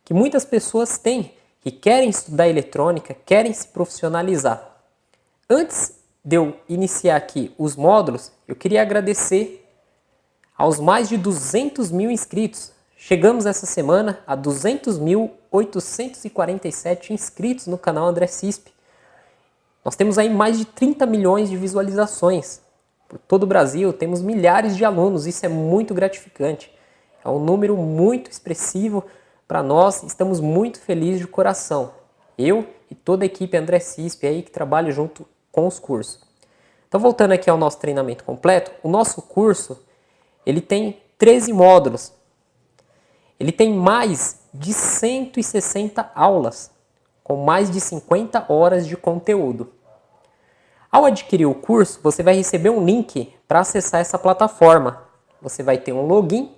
que muitas pessoas têm, que querem estudar eletrônica, querem se profissionalizar. Antes de eu iniciar aqui os módulos, eu queria agradecer aos mais de 200 mil inscritos. Chegamos essa semana a 200.847 inscritos no canal André Cisp. Nós temos aí mais de 30 milhões de visualizações. Por todo o Brasil, temos milhares de alunos, isso é muito gratificante. É um número muito expressivo para nós, estamos muito felizes de coração. Eu e toda a equipe André Cisp aí que trabalha junto com os cursos. Então, voltando aqui ao nosso treinamento completo, o nosso curso ele tem 13 módulos. Ele tem mais de 160 aulas, com mais de 50 horas de conteúdo. Ao adquirir o curso, você vai receber um link para acessar essa plataforma. Você vai ter um login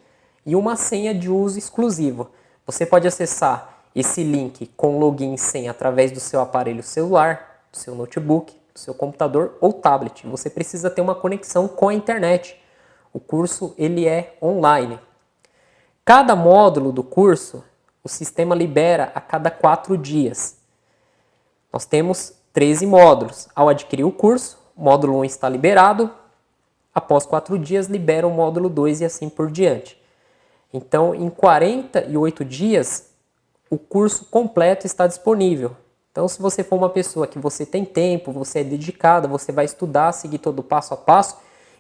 e uma senha de uso exclusivo. Você pode acessar esse link com login e senha através do seu aparelho celular, do seu notebook, do seu computador ou tablet. Você precisa ter uma conexão com a internet. O curso ele é online. Cada módulo do curso, o sistema libera a cada 4 dias. Nós temos 13 módulos. Ao adquirir o curso, o módulo 1 está liberado. Após 4 dias, libera o módulo 2 e assim por diante. Então, em 48 dias, o curso completo está disponível. Então, se você for uma pessoa que você tem tempo, você é dedicada, você vai estudar, seguir todo o passo a passo,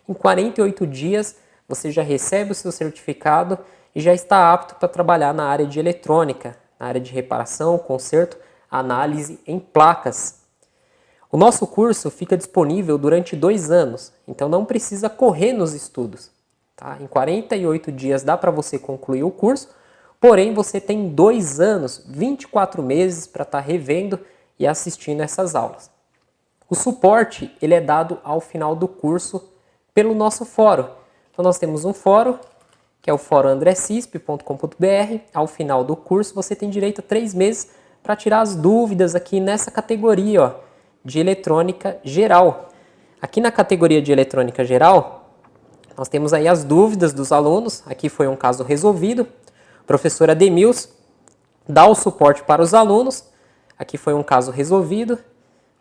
em 48 dias você já recebe o seu certificado e já está apto para trabalhar na área de eletrônica, na área de reparação, conserto, análise em placas. O nosso curso fica disponível durante 2 anos, então não precisa correr nos estudos. Tá? Em 48 dias dá para você concluir o curso, porém você tem 2 anos, 24 meses para estar revendo e assistindo essas aulas. O suporte ele é dado ao final do curso pelo nosso fórum. Então nós temos um fórum, que é o fórum andrecisp.com.br. Ao final do curso você tem direito a 3 meses para tirar as dúvidas aqui nessa categoria, ó, de eletrônica geral. Aqui na categoria de eletrônica geral, nós temos aí as dúvidas dos alunos. Aqui foi um caso resolvido. O professor Ademils dá o suporte para os alunos. Aqui foi um caso resolvido.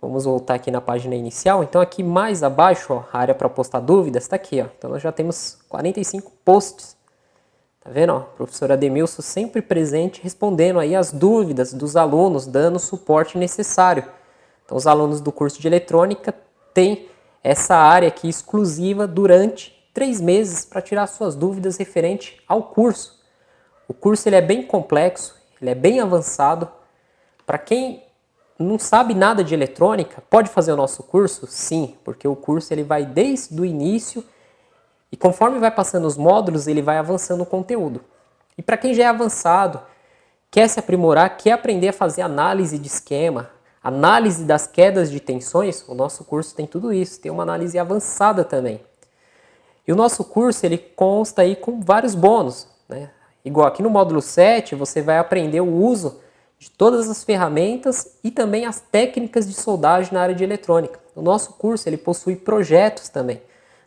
Vamos voltar aqui na página inicial. Então aqui mais abaixo, ó, a área para postar dúvidas está aqui. Ó. Então nós já temos 45 posts. Tá vendo? Ó, professor Ademilson sempre presente, respondendo aí as dúvidas dos alunos, dando o suporte necessário. Então os alunos do curso de eletrônica têm essa área aqui exclusiva durante 3 meses para tirar suas dúvidas referente ao curso. O curso ele é bem complexo, ele é bem avançado. Para quem não sabe nada de eletrônica, pode fazer o nosso curso? Sim, porque o curso ele vai desde o início e conforme vai passando os módulos, ele vai avançando o conteúdo. E para quem já é avançado, quer se aprimorar, quer aprender a fazer análise de esquema, análise das quedas de tensões, o nosso curso tem tudo isso, tem uma análise avançada também. E o nosso curso ele consta aí com vários bônus, né? Igual aqui no módulo 7, você vai aprender o uso de todas as ferramentas e também as técnicas de soldagem na área de eletrônica. O nosso curso ele possui projetos também.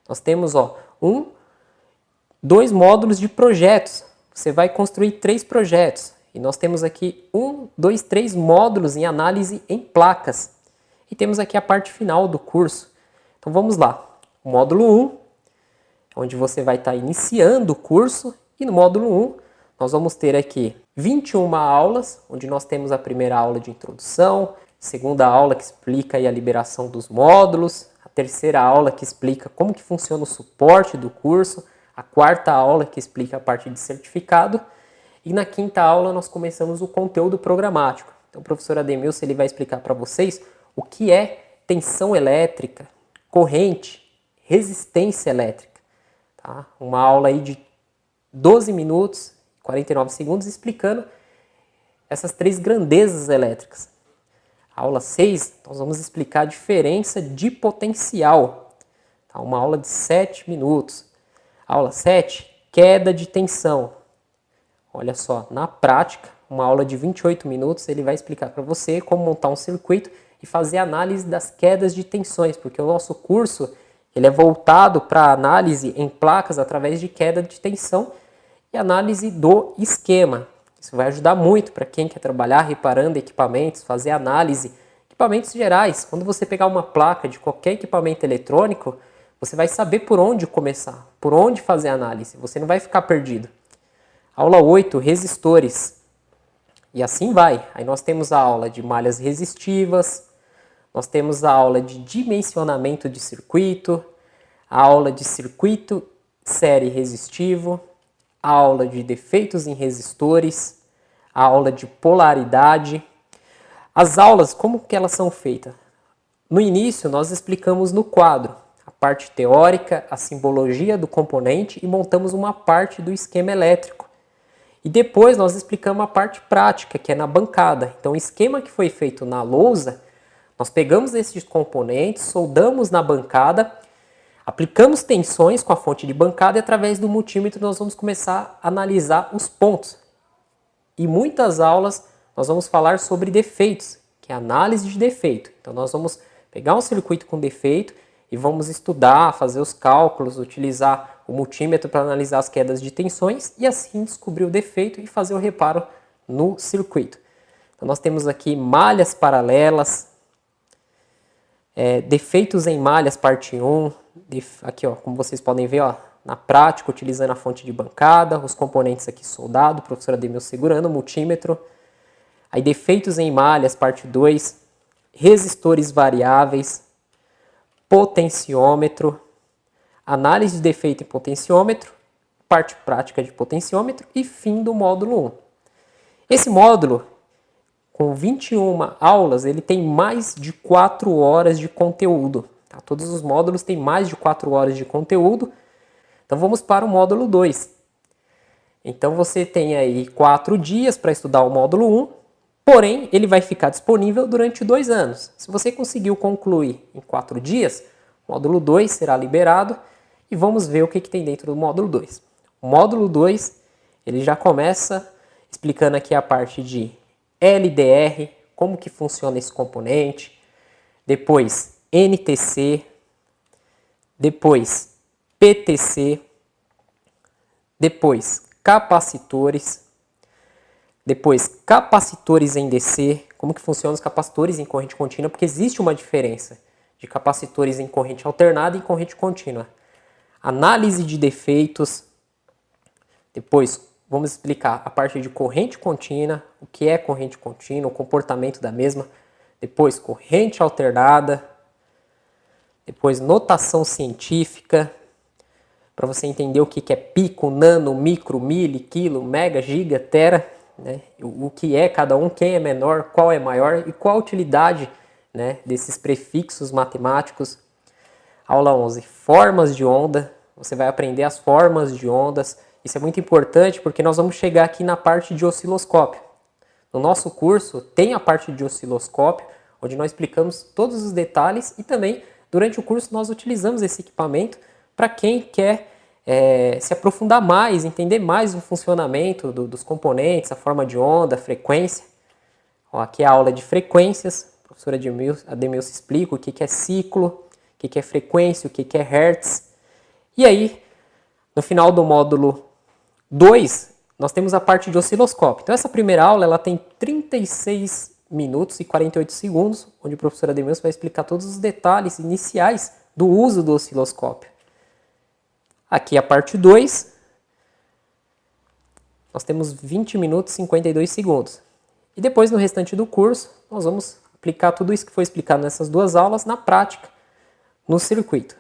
Nós temos 2 módulos de projetos. Você vai construir 3 projetos. E nós temos aqui 1, 2, 3 módulos em análise em placas. E temos aqui a parte final do curso. Então vamos lá. O módulo 1, onde você vai estar iniciando o curso. E no módulo 1, nós vamos ter aqui 21 aulas, onde nós temos a primeira aula de introdução, segunda aula que explica aí a liberação dos módulos, a terceira aula que explica como que funciona o suporte do curso, a quarta aula que explica a parte de certificado, e na quinta aula nós começamos o conteúdo programático. Então o professor Ademilson ele vai explicar para vocês o que é tensão elétrica, corrente, resistência elétrica. Tá? Uma aula aí de 12 minutos, 49 segundos, explicando essas três grandezas elétricas. Aula 6, nós vamos explicar a diferença de potencial. Tá? Uma aula de 7 minutos. Aula 7, queda de tensão. Olha só, na prática, uma aula de 28 minutos, ele vai explicar para você como montar um circuito e fazer análise das quedas de tensões, porque o nosso curso ele é voltado para análise em placas através de queda de tensão e análise do esquema. Isso vai ajudar muito para quem quer trabalhar reparando equipamentos, fazer análise, equipamentos gerais. Quando você pegar uma placa de qualquer equipamento eletrônico, você vai saber por onde começar, por onde fazer a análise. Você não vai ficar perdido. Aula 8, resistores. E assim vai. Aí nós temos a aula de malhas resistivas, nós temos a aula de dimensionamento de circuito, a aula de circuito série resistivo, a aula de defeitos em resistores, a aula de polaridade. As aulas, como que elas são feitas? No início, nós explicamos no quadro a parte teórica, a simbologia do componente e montamos uma parte do esquema elétrico. E depois nós explicamos a parte prática, que é na bancada. Então o esquema que foi feito na lousa, nós pegamos esses componentes, soldamos na bancada, aplicamos tensões com a fonte de bancada e através do multímetro nós vamos começar a analisar os pontos. E muitas aulas nós vamos falar sobre defeitos, que é análise de defeito. Então nós vamos pegar um circuito com defeito e vamos estudar, fazer os cálculos, utilizar o multímetro para analisar as quedas de tensões e assim descobrir o defeito e fazer o reparo no circuito. Então nós temos aqui malhas paralelas, defeitos em malhas parte 1, aqui ó, como vocês podem ver, ó, na prática utilizando a fonte de bancada, os componentes aqui soldados, o professor Ademilson segurando o multímetro. Aí defeitos em malhas parte 2, resistores variáveis, potenciômetro, análise de defeito em potenciômetro, parte prática de potenciômetro e fim do módulo 1. Esse módulo, com 21 aulas, ele tem mais de 4 horas de conteúdo. Tá? Todos os módulos têm mais de 4 horas de conteúdo. Então vamos para o módulo 2. Então você tem aí 4 dias para estudar o módulo 1, porém ele vai ficar disponível durante 2 anos. Se você conseguiu concluir em 4 dias, o módulo 2 será liberado e vamos ver o que tem dentro do módulo 2. O módulo 2 ele já começa explicando aqui a parte de LDR, como que funciona esse componente, depois NTC, depois PTC, depois capacitores, depois capacitores em DC, como que funcionam os capacitores em corrente contínua, porque existe uma diferença de capacitores em corrente alternada e em corrente contínua. Análise de defeitos, depois vamos explicar a parte de corrente contínua, o que é corrente contínua, o comportamento da mesma, depois corrente alternada, depois notação científica, para você entender o que é pico, nano, micro, mili, quilo, mega, giga, tera, né? O que é cada um, quem é menor, qual é maior e qual a utilidade, né, desses prefixos matemáticos. Aula 11, formas de onda, você vai aprender as formas de ondas. Isso é muito importante porque nós vamos chegar aqui na parte de osciloscópio. No nosso curso tem a parte de osciloscópio, onde nós explicamos todos os detalhes e também durante o curso nós utilizamos esse equipamento para quem quer se aprofundar mais, entender mais o funcionamento dos componentes, a forma de onda, a frequência. Ó, aqui é a aula de frequências, a professora Ademilson explica o que é ciclo, o que é frequência, o que é hertz. E aí, no final do módulo 2, nós temos a parte de osciloscópio. Então essa primeira aula ela tem 36 minutos e 48 segundos, onde o professor Ademilson vai explicar todos os detalhes iniciais do uso do osciloscópio. Aqui a parte 2, nós temos 20 minutos e 52 segundos. E depois no restante do curso, nós vamos aplicar tudo isso que foi explicado nessas duas aulas na prática, no circuito.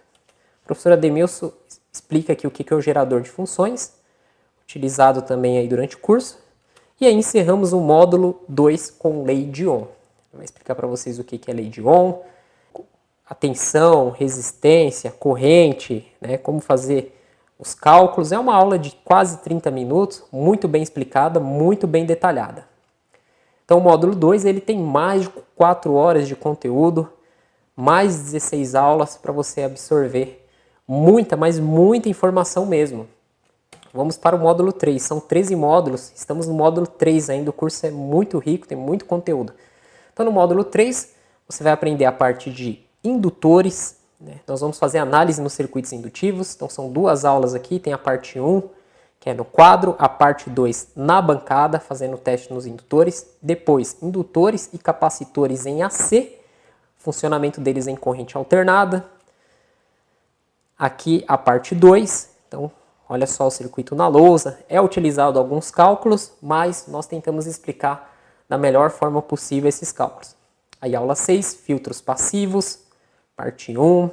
A professora Demilson explica aqui o que é o gerador de funções, utilizado também aí durante o curso. E aí encerramos o módulo 2 com lei de Ohm. Vai explicar para vocês o que é lei de Ohm, a tensão, resistência, corrente, né, como fazer os cálculos. É uma aula de quase 30 minutos, muito bem explicada, muito bem detalhada. Então o módulo 2 ele tem mais de 4 horas de conteúdo, mais 16 aulas para você absorver muita, mas muita informação mesmo. Vamos para o módulo 3, são 13 módulos, estamos no módulo 3 ainda, o curso é muito rico, tem muito conteúdo. Então no módulo 3 você vai aprender a parte de indutores, né? Nós vamos fazer análise nos circuitos indutivos, então são duas aulas aqui, tem a parte 1, que é no quadro, a parte 2 na bancada, fazendo teste nos indutores, depois indutores e capacitores em AC, funcionamento deles em corrente alternada, aqui a parte 2, então olha só o circuito na lousa, é utilizado alguns cálculos, mas nós tentamos explicar da melhor forma possível esses cálculos. Aí aula 6, filtros passivos, parte 1,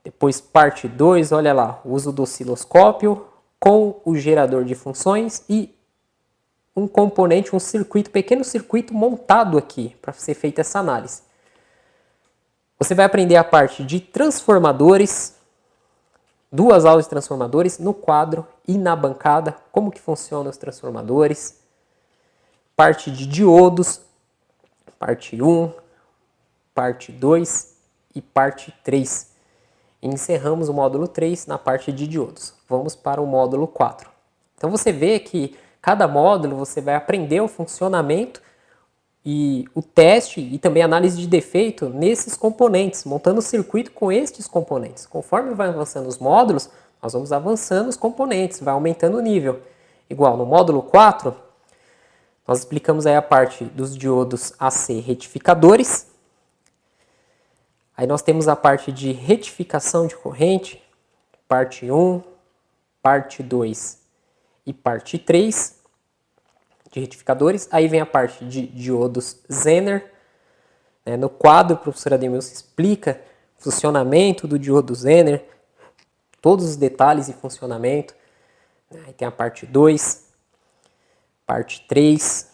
depois parte 2, olha lá, o uso do osciloscópio com o gerador de funções e um componente, um circuito, pequeno circuito montado aqui para ser feita essa análise. Você vai aprender a parte de transformadores, duas aulas de transformadores no quadro e na bancada, como que funcionam os transformadores, parte de diodos, parte 1, parte 2 e parte 3. E encerramos o módulo 3 na parte de diodos. Vamos para o módulo 4. Então você vê que cada módulo você vai aprender o funcionamento e o teste e também a análise de defeito nesses componentes, montando o circuito com estes componentes. Conforme vai avançando os módulos, nós vamos avançando os componentes, vai aumentando o nível. Igual no módulo 4, nós explicamos aí a parte dos diodos AC retificadores. Aí nós temos a parte de retificação de corrente, parte 1, parte 2 e parte 3 de retificadores. Aí vem a parte de diodos Zener. No quadro, a professora Demilson explica o funcionamento do diodo Zener, todos os detalhes e funcionamento. Aí tem a parte 2, parte 3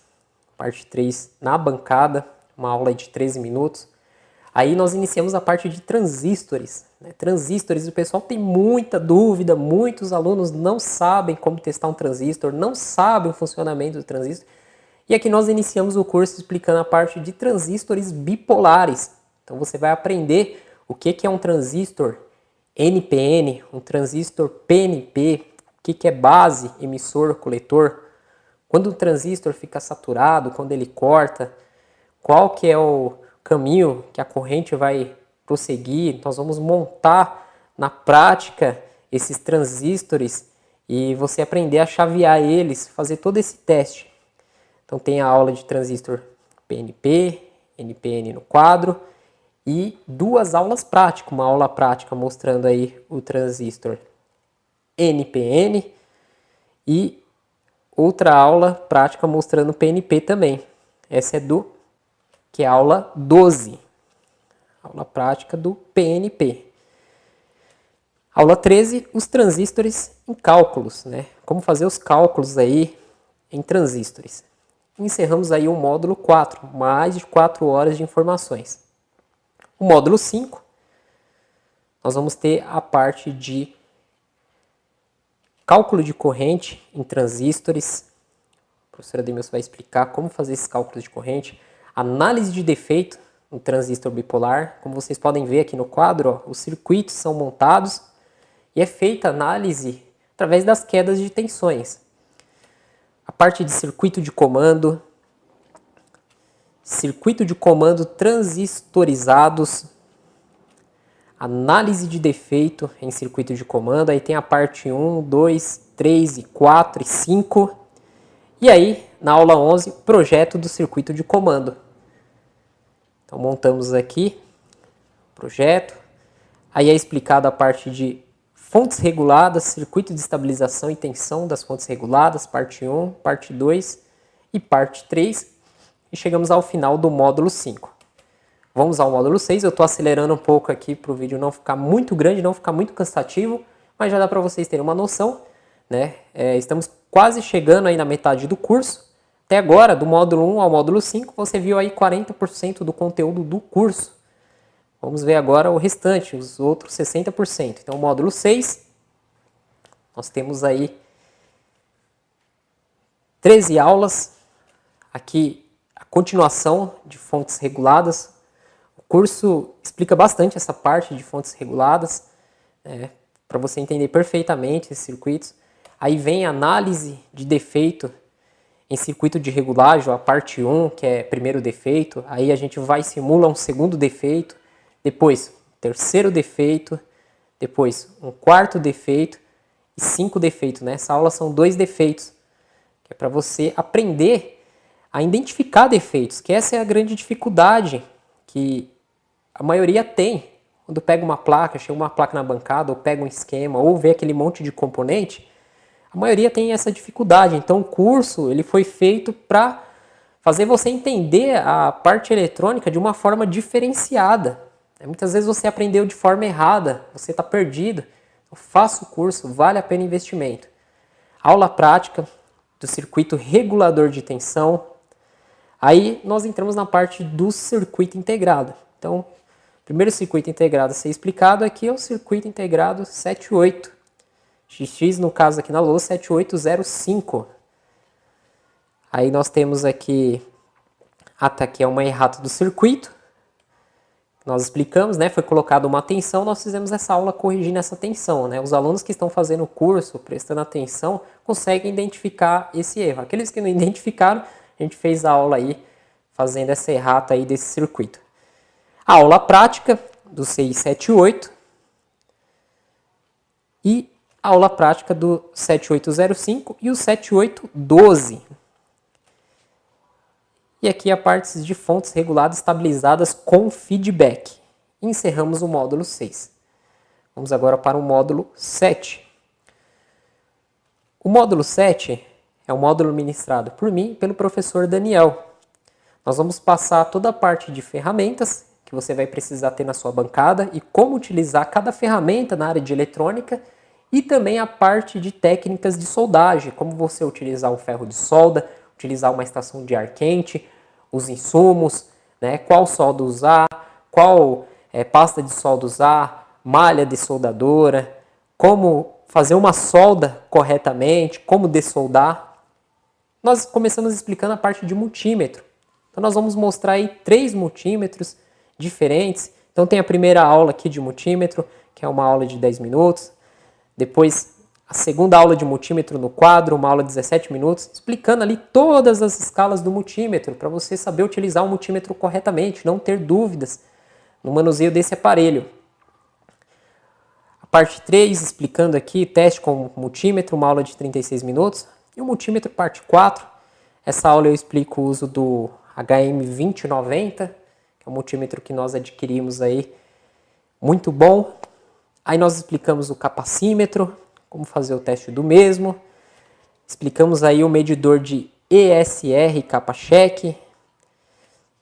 na bancada, uma aula de 13 minutos. Aí nós iniciamos a parte de transistores. Transistores, o pessoal tem muita dúvida, muitos alunos não sabem como testar um transistor, não sabem o funcionamento do transistor. E aqui nós iniciamos o curso explicando a parte de transistores bipolares. Então você vai aprender o que é um transistor NPN, um transistor PNP, o que é base, emissor, coletor, quando o transistor fica saturado, quando ele corta, qual que é o caminho que a corrente vai prosseguir. Nós vamos montar na prática esses transistores e você aprender a chavear eles, fazer todo esse teste. Então tem a aula de transistor PNP, NPN no quadro e duas aulas práticas, uma aula prática mostrando aí o transistor NPN e outra aula prática mostrando o PNP também. Essa é que é a aula 12, aula prática do PNP. Aula 13, os transistores em cálculos, né? Como fazer os cálculos aí em transistores. Encerramos aí o módulo 4, mais de 4 horas de informações. O módulo 5, nós vamos ter a parte de cálculo de corrente em transistores. A professora Demilson vai explicar como fazer esses cálculos de corrente. Análise de defeito no transistor bipolar. Como vocês podem ver aqui no quadro, os circuitos são montados e é feita análise através das quedas de tensões. A parte de circuito de comando transistorizados, análise de defeito em circuito de comando. Aí tem a parte 1, 2, 3 e 4 e 5. E aí, na aula 11, projeto do circuito de comando. Então, montamos aqui o projeto. Aí é explicada a parte de fontes reguladas, circuito de estabilização e tensão das fontes reguladas, parte 1, parte 2 e parte 3. e chegamos ao final do módulo 5. Vamos ao módulo 6, eu estou acelerando um pouco aqui para o vídeo não ficar muito grande, não ficar muito cansativo, mas já dá para vocês terem uma noção, né? Estamos quase chegando aí na metade do curso. Até agora, do módulo 1 ao módulo 5, você viu aí 40% do conteúdo do curso. Vamos ver agora o restante, os outros 60%. Então, módulo 6, nós temos aí 13 aulas. Aqui, a continuação de fontes reguladas. O curso explica bastante essa parte de fontes reguladas, para você entender perfeitamente esses circuitos. Aí vem a análise de defeito em circuito de regulagem, a parte 1, que é primeiro defeito. Aí a gente vai e simula um segundo defeito, depois terceiro defeito, depois um quarto defeito e 5 defeitos. Nessa aula são 2 defeitos, que é para você aprender a identificar defeitos, que essa é a grande dificuldade que a maioria tem. Quando pega uma placa, chega uma placa na bancada, ou pega um esquema, ou vê aquele monte de componente, a maioria tem essa dificuldade. Então o curso ele foi feito para fazer você entender a parte eletrônica de uma forma diferenciada. Muitas vezes você aprendeu de forma errada, você está perdido. Então, faça o curso, vale a pena o investimento. Aula prática do circuito regulador de tensão. Aí nós entramos na parte do circuito integrado. Então, o primeiro circuito integrado a ser explicado aqui é o circuito integrado 78. XX, no caso aqui na lousa, 7805. Aí nós temos aqui, tá aqui é uma errata do circuito. Nós explicamos, né? Foi colocada uma tensão, nós fizemos essa aula corrigindo essa tensão, né? Os alunos que estão fazendo o curso, prestando atenção, conseguem identificar esse erro. Aqueles que não identificaram, a gente fez a aula aí, fazendo essa errata aí desse circuito. A aula prática do 678 e a aula prática do 7805 e o 7812. E aqui a parte de fontes reguladas estabilizadas com feedback. Encerramos o módulo 6. Vamos agora para o módulo 7. O módulo 7 é um módulo ministrado por mim e pelo professor Daniel. Nós vamos passar toda a parte de ferramentas que você vai precisar ter na sua bancada e como utilizar cada ferramenta na área de eletrônica e também a parte de técnicas de soldagem, como você utilizar um ferro de solda, utilizar uma estação de ar quente, os insumos, né, qual solda usar, qual pasta de solda usar, malha de soldadora, como fazer uma solda corretamente, como dessoldar. Nós começamos explicando a parte de multímetro. Então nós vamos mostrar aí 3 multímetros diferentes. Então tem a primeira aula aqui de multímetro, que é uma aula de 10 minutos. Depois a segunda aula de multímetro no quadro, uma aula de 17 minutos, explicando ali todas as escalas do multímetro, para você saber utilizar o multímetro corretamente, não ter dúvidas no manuseio desse aparelho. A parte 3, explicando aqui, teste com multímetro, uma aula de 36 minutos. E o multímetro parte 4, essa aula eu explico o uso do HM2090, que é um multímetro que nós adquirimos aí, muito bom. Aí nós explicamos o capacímetro, como fazer o teste do mesmo. Explicamos aí o medidor de ESR capa-cheque.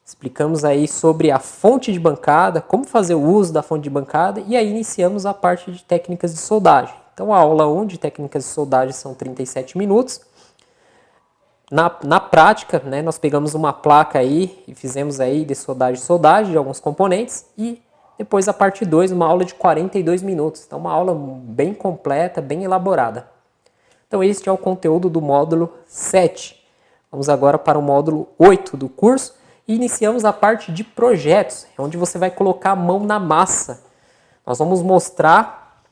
Explicamos aí sobre a fonte de bancada, como fazer o uso da fonte de bancada. E aí iniciamos a parte de técnicas de soldagem. Então a aula 1 de técnicas de soldagem são 37 minutos. Na prática, né, nós pegamos uma placa aí e fizemos aí de soldagem de alguns componentes e depois a parte 2, uma aula de 42 minutos. Então uma aula bem completa, bem elaborada. Então este é o conteúdo do módulo 7. Vamos agora para o módulo 8 do curso e iniciamos a parte de projetos, onde você vai colocar a mão na massa. Nós vamos mostrar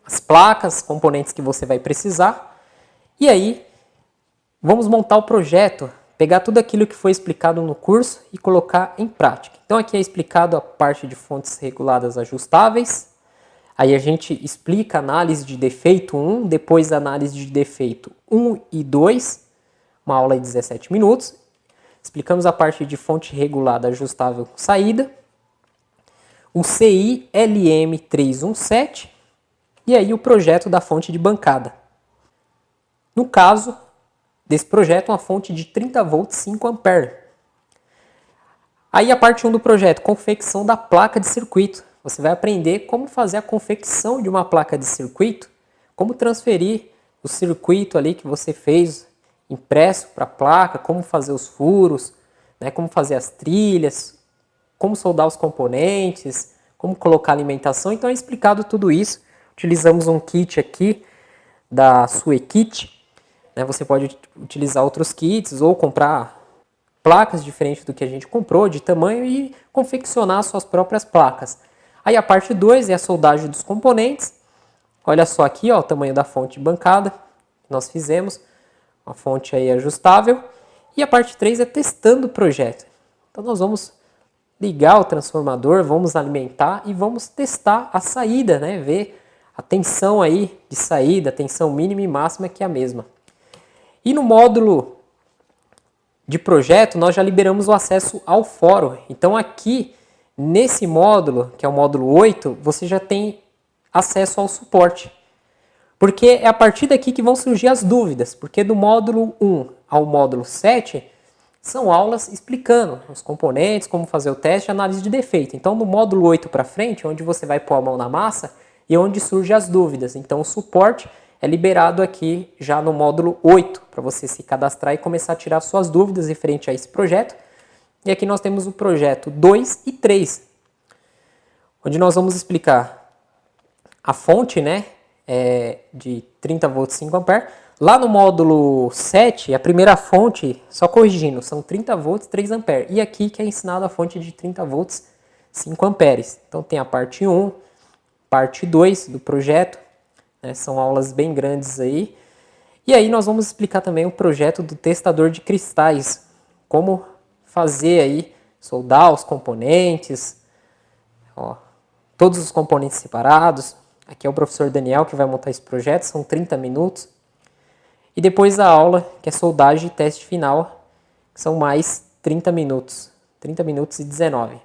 as placas, componentes que você vai precisar e aí vamos montar o projeto, pegar tudo aquilo que foi explicado no curso e colocar em prática. Então aqui é explicado a parte de fontes reguladas ajustáveis. Aí a gente explica a análise de defeito 1, depois a análise de defeito 1 e 2, uma aula de 17 minutos. Explicamos a parte de fonte regulada ajustável com saída, o CI LM317 e aí o projeto da fonte de bancada. No caso desse projeto, uma fonte de 30 volts 5 ampere. Aí a parte 1 do projeto, confecção da placa de circuito. Você vai aprender como fazer a confecção de uma placa de circuito, como transferir o circuito ali que você fez impresso para a placa, como fazer os furos, né, como fazer as trilhas, como soldar os componentes, como colocar alimentação. Então é explicado tudo isso. Utilizamos um kit aqui da Suekit, né? Você pode utilizar outros kits ou comprar placas diferentes do que a gente comprou, de tamanho, e confeccionar suas próprias placas. Aí a parte 2 é a soldagem dos componentes. Olha só aqui, ó, o tamanho da fonte de bancada que nós fizemos, uma fonte aí ajustável. E a parte 3 é testando o projeto. Então nós vamos ligar o transformador, vamos alimentar e vamos testar a saída, né? Ver a tensão aí de saída, a tensão mínima e máxima, que é a mesma. E no módulo de projeto, nós já liberamos o acesso ao fórum. Então aqui, nesse módulo, que é o módulo 8, você já tem acesso ao suporte. Porque é a partir daqui que vão surgir as dúvidas. Porque do módulo 1 ao módulo 7, são aulas explicando os componentes, como fazer o teste e análise de defeito. Então, no módulo 8 para frente, onde você vai pôr a mão na massa e onde surgem as dúvidas. Então, o suporte é liberado aqui já no módulo 8, para você se cadastrar e começar a tirar suas dúvidas referente a esse projeto. E aqui nós temos o projeto 2 e 3, onde nós vamos explicar a fonte, né, de 30 volts 5 amperes. Lá no módulo 7, a primeira fonte, só corrigindo, são 30 volts 3 amperes. E aqui que é ensinado a fonte de 30 volts 5 amperes. Então tem a parte 1, parte 2 do projeto, né, são aulas bem grandes aí. E aí nós vamos explicar também o projeto do testador de cristais, como fazer aí, soldar os componentes, ó, todos os componentes separados. Aqui é o professor Daniel que vai montar esse projeto, são 30 minutos. E depois a aula, que é soldagem e teste final, que são mais 30 minutos. 30 minutos e 19.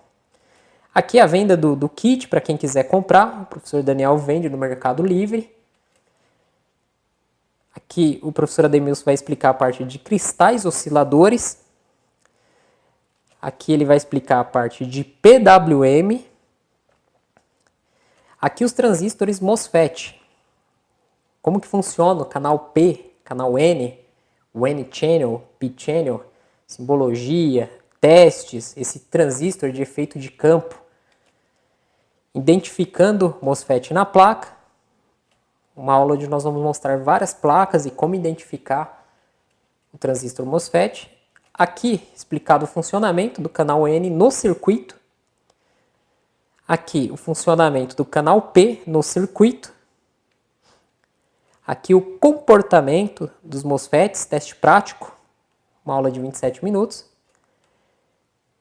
Aqui a venda do kit, para quem quiser comprar. O professor Daniel vende no Mercado Livre. Aqui o professor Ademilson vai explicar a parte de cristais osciladores. Aqui ele vai explicar a parte de PWM. Aqui os transistores MOSFET. Como que funciona o canal P, canal N, o N-channel, P-channel, simbologia, testes, esse transistor de efeito de campo. Identificando MOSFET na placa. Uma aula onde nós vamos mostrar várias placas e como identificar o transistor MOSFET. Aqui explicado o funcionamento do canal N no circuito. Aqui o funcionamento do canal P no circuito. Aqui o comportamento dos MOSFETs, teste prático, uma aula de 27 minutos.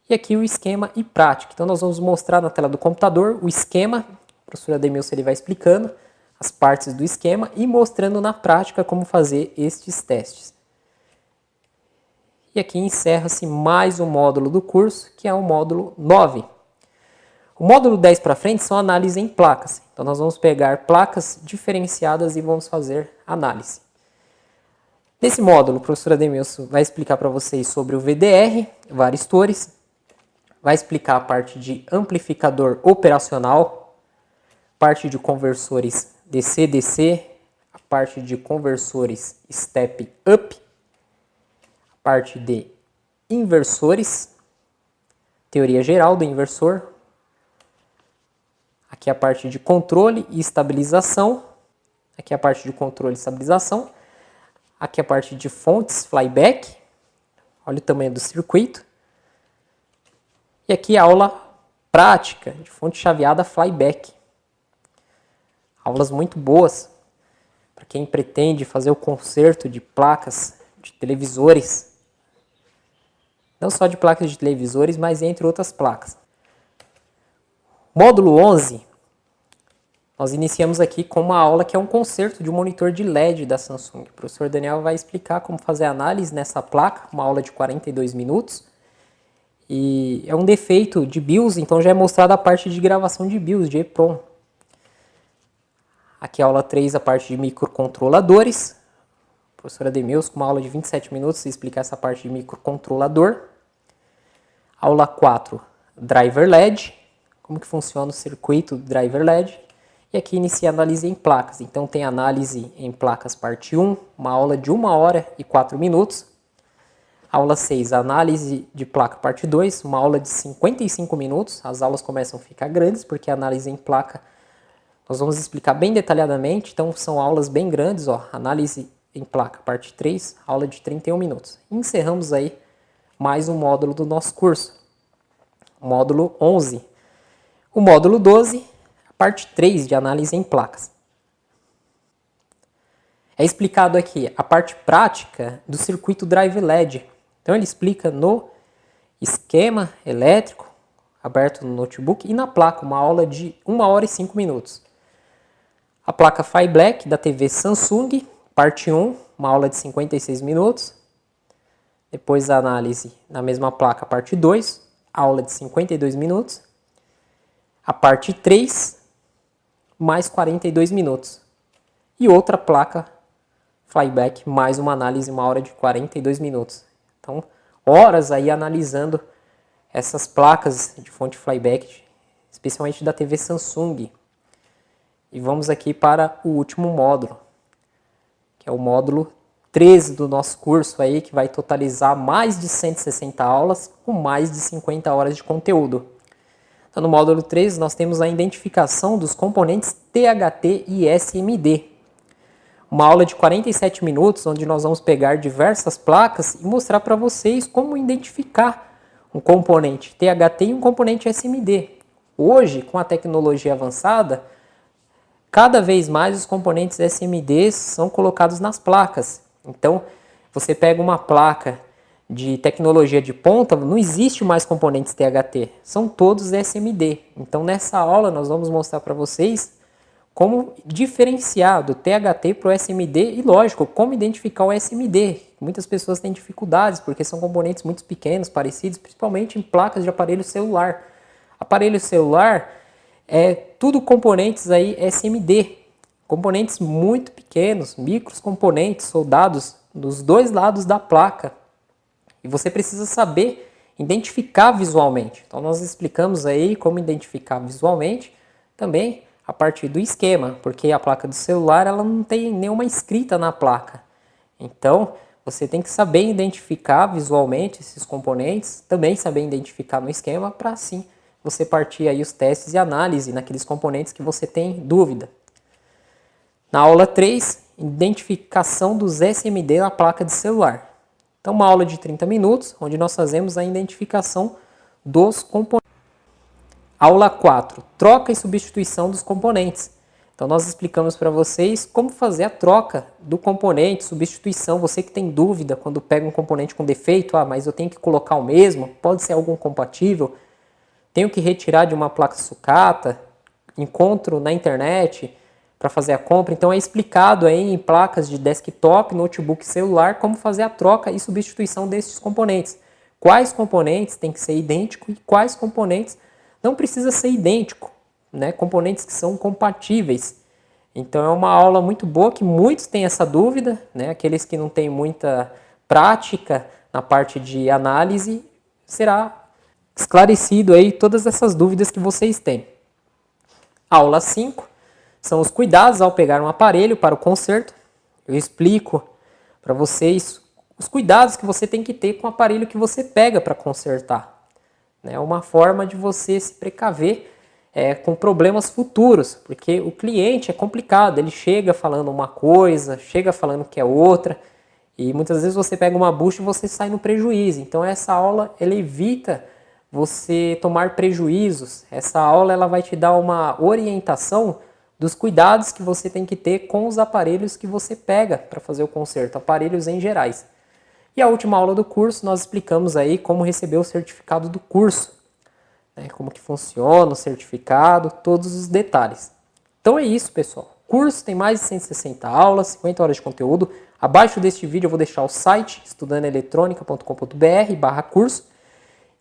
E aqui o esquema e prática. Então nós vamos mostrar na tela do computador o esquema. O professor Ademilson ele vai explicando as partes do esquema e mostrando na prática como fazer estes testes. E aqui encerra-se mais um módulo do curso, que é o módulo 9. O módulo 10 para frente são análises em placas. Então nós vamos pegar placas diferenciadas e vamos fazer análise. Nesse módulo, o professor Ademilson vai explicar para vocês sobre o VDR, varistores, vai explicar a parte de amplificador operacional, parte de conversores DC-DC, a parte de conversores step-up, a parte de inversores, teoria geral do inversor. Aqui a parte de controle e estabilização. Aqui a parte de controle e estabilização. Aqui a parte de fontes flyback. Olha o tamanho do circuito. E aqui a aula prática de fonte chaveada flyback. Aulas muito boas para quem pretende fazer o conserto de placas de televisores. Não só de placas de televisores, mas entre outras placas. Módulo 11, nós iniciamos aqui com uma aula que é um conserto de um monitor de LED da Samsung. O professor Daniel vai explicar como fazer análise nessa placa, uma aula de 42 minutos. E é um defeito de BIOS, então já é mostrada a parte de gravação de BIOS, de EEPROM. Aqui a aula 3, a parte de microcontroladores. O professor Ademilson, com uma aula de 27 minutos, explicar essa parte de microcontrolador. Aula 4, Driver LED, como que funciona o circuito Driver LED. E aqui inicia a análise em placas. Então tem análise em placas parte 1, uma aula de 1 hora e 4 minutos. Aula 6, análise de placa parte 2, uma aula de 55 minutos. As aulas começam a ficar grandes porque a análise em placa nós vamos explicar bem detalhadamente. Então são aulas bem grandes, ó. Análise em placa parte 3, aula de 31 minutos. E encerramos aí mais um módulo do nosso curso. Módulo 11. O módulo 12, parte 3 de análise em placas. É explicado aqui a parte prática do circuito Drive LED. Então ele explica no esquema elétrico, aberto no notebook, e na placa, uma aula de 1 hora e 5 minutos. A placa Fire Black da TV Samsung, parte 1, uma aula de 56 minutos. Depois a análise na mesma placa, parte 2, aula de 52 minutos. A parte 3, mais 42 minutos. E outra placa Flyback, mais uma análise, 1 hora de 42 minutos. Então, horas aí analisando essas placas de fonte Flyback, especialmente da TV Samsung. E vamos aqui para o último módulo, que é o módulo 13 do nosso curso aí, que vai totalizar mais de 160 aulas com mais de 50 horas de conteúdo. Então, no módulo 13 nós temos a identificação dos componentes THT e SMD. Uma aula de 47 minutos, onde nós vamos pegar diversas placas e mostrar para vocês como identificar um componente THT e um componente SMD. Hoje, com a tecnologia avançada, cada vez mais os componentes SMD são colocados nas placas. Então, você pega uma placa de tecnologia de ponta, não existe mais componentes THT, são todos SMD. Então, nessa aula, nós vamos mostrar para vocês como diferenciar do THT para o SMD e, lógico, como identificar o SMD. Muitas pessoas têm dificuldades porque são componentes muito pequenos, parecidos, principalmente em placas de aparelho celular. Aparelho celular é tudo componentes aí SMD, componentes muito pequenos, micros componentes soldados dos dois lados da placa. E você precisa saber identificar visualmente. Então nós explicamos aí como identificar visualmente também a partir do esquema, porque a placa do celular ela não tem nenhuma escrita na placa. Então, você tem que saber identificar visualmente esses componentes, também saber identificar no esquema, para assim você partir aí os testes e análise naqueles componentes que você tem dúvida. Na aula 3, identificação dos SMD na placa de celular. Então, uma aula de 30 minutos, onde nós fazemos a identificação dos componentes. Aula 4, troca e substituição dos componentes. Então nós explicamos para vocês como fazer a troca do componente, substituição. Você que tem dúvida quando pega um componente com defeito, mas eu tenho que colocar o mesmo, pode ser algum compatível, tenho que retirar de uma placa sucata, encontro na internet para fazer a compra. Então é explicado aí em placas de desktop, notebook, celular, como fazer a troca e substituição desses componentes. Quais componentes tem que ser idêntico e quais componentes não precisa ser idêntico, né? Componentes que são compatíveis. Então é uma aula muito boa que muitos têm essa dúvida, né? Aqueles que não têm muita prática na parte de análise, será esclarecido aí todas essas dúvidas que vocês têm. Aula 5 são os cuidados ao pegar um aparelho para o conserto. Eu explico para vocês os cuidados que você tem que ter com o aparelho que você pega para consertar. É uma forma de você se precaver com problemas futuros, porque o cliente é complicado, ele chega falando uma coisa, chega falando que é outra, e muitas vezes você pega uma bucha e você sai no prejuízo. Então essa aula ela evita você tomar prejuízos. Essa aula ela vai te dar uma orientação dos cuidados que você tem que ter com os aparelhos que você pega para fazer o conserto, aparelhos em gerais. E a última aula do curso nós explicamos aí como receber o certificado do curso, né? Como que funciona o certificado, todos os detalhes. Então é isso, pessoal. O curso tem mais de 160 aulas, 50 horas de conteúdo. Abaixo deste vídeo eu vou deixar o site estudandoeletronica.com.br/curso.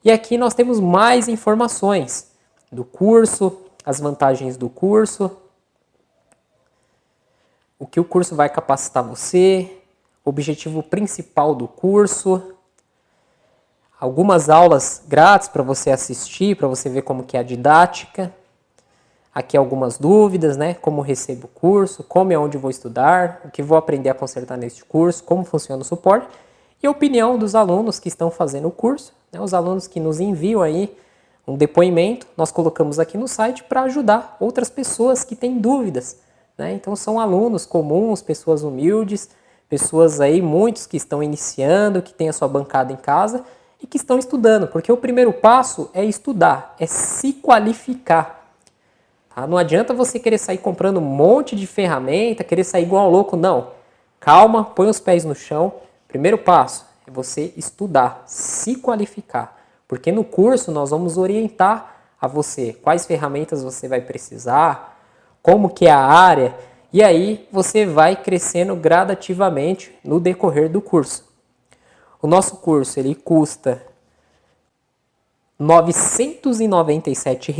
E aqui nós temos mais informações do curso, as vantagens do curso, o que o curso vai capacitar você, o objetivo principal do curso, algumas aulas grátis para você assistir, para você ver como que é a didática. Aqui algumas dúvidas, né? Como recebo o curso, como e onde vou estudar, o que vou aprender a consertar neste curso, como funciona o suporte e a opinião dos alunos que estão fazendo o curso, né? Os alunos que nos enviam aí um depoimento, nós colocamos aqui no site para ajudar outras pessoas que têm dúvidas, né? Então são alunos comuns, pessoas humildes, pessoas aí, muitos que estão iniciando, que têm a sua bancada em casa e que estão estudando, porque o primeiro passo é estudar, é se qualificar. Não adianta você querer sair comprando um monte de ferramenta, querer sair igual ao louco, não. Calma, põe os pés no chão. Primeiro passo é você estudar, se qualificar. Porque no curso nós vamos orientar a você quais ferramentas você vai precisar, como que é a área, e aí você vai crescendo gradativamente no decorrer do curso. O nosso curso ele custa R$ 997,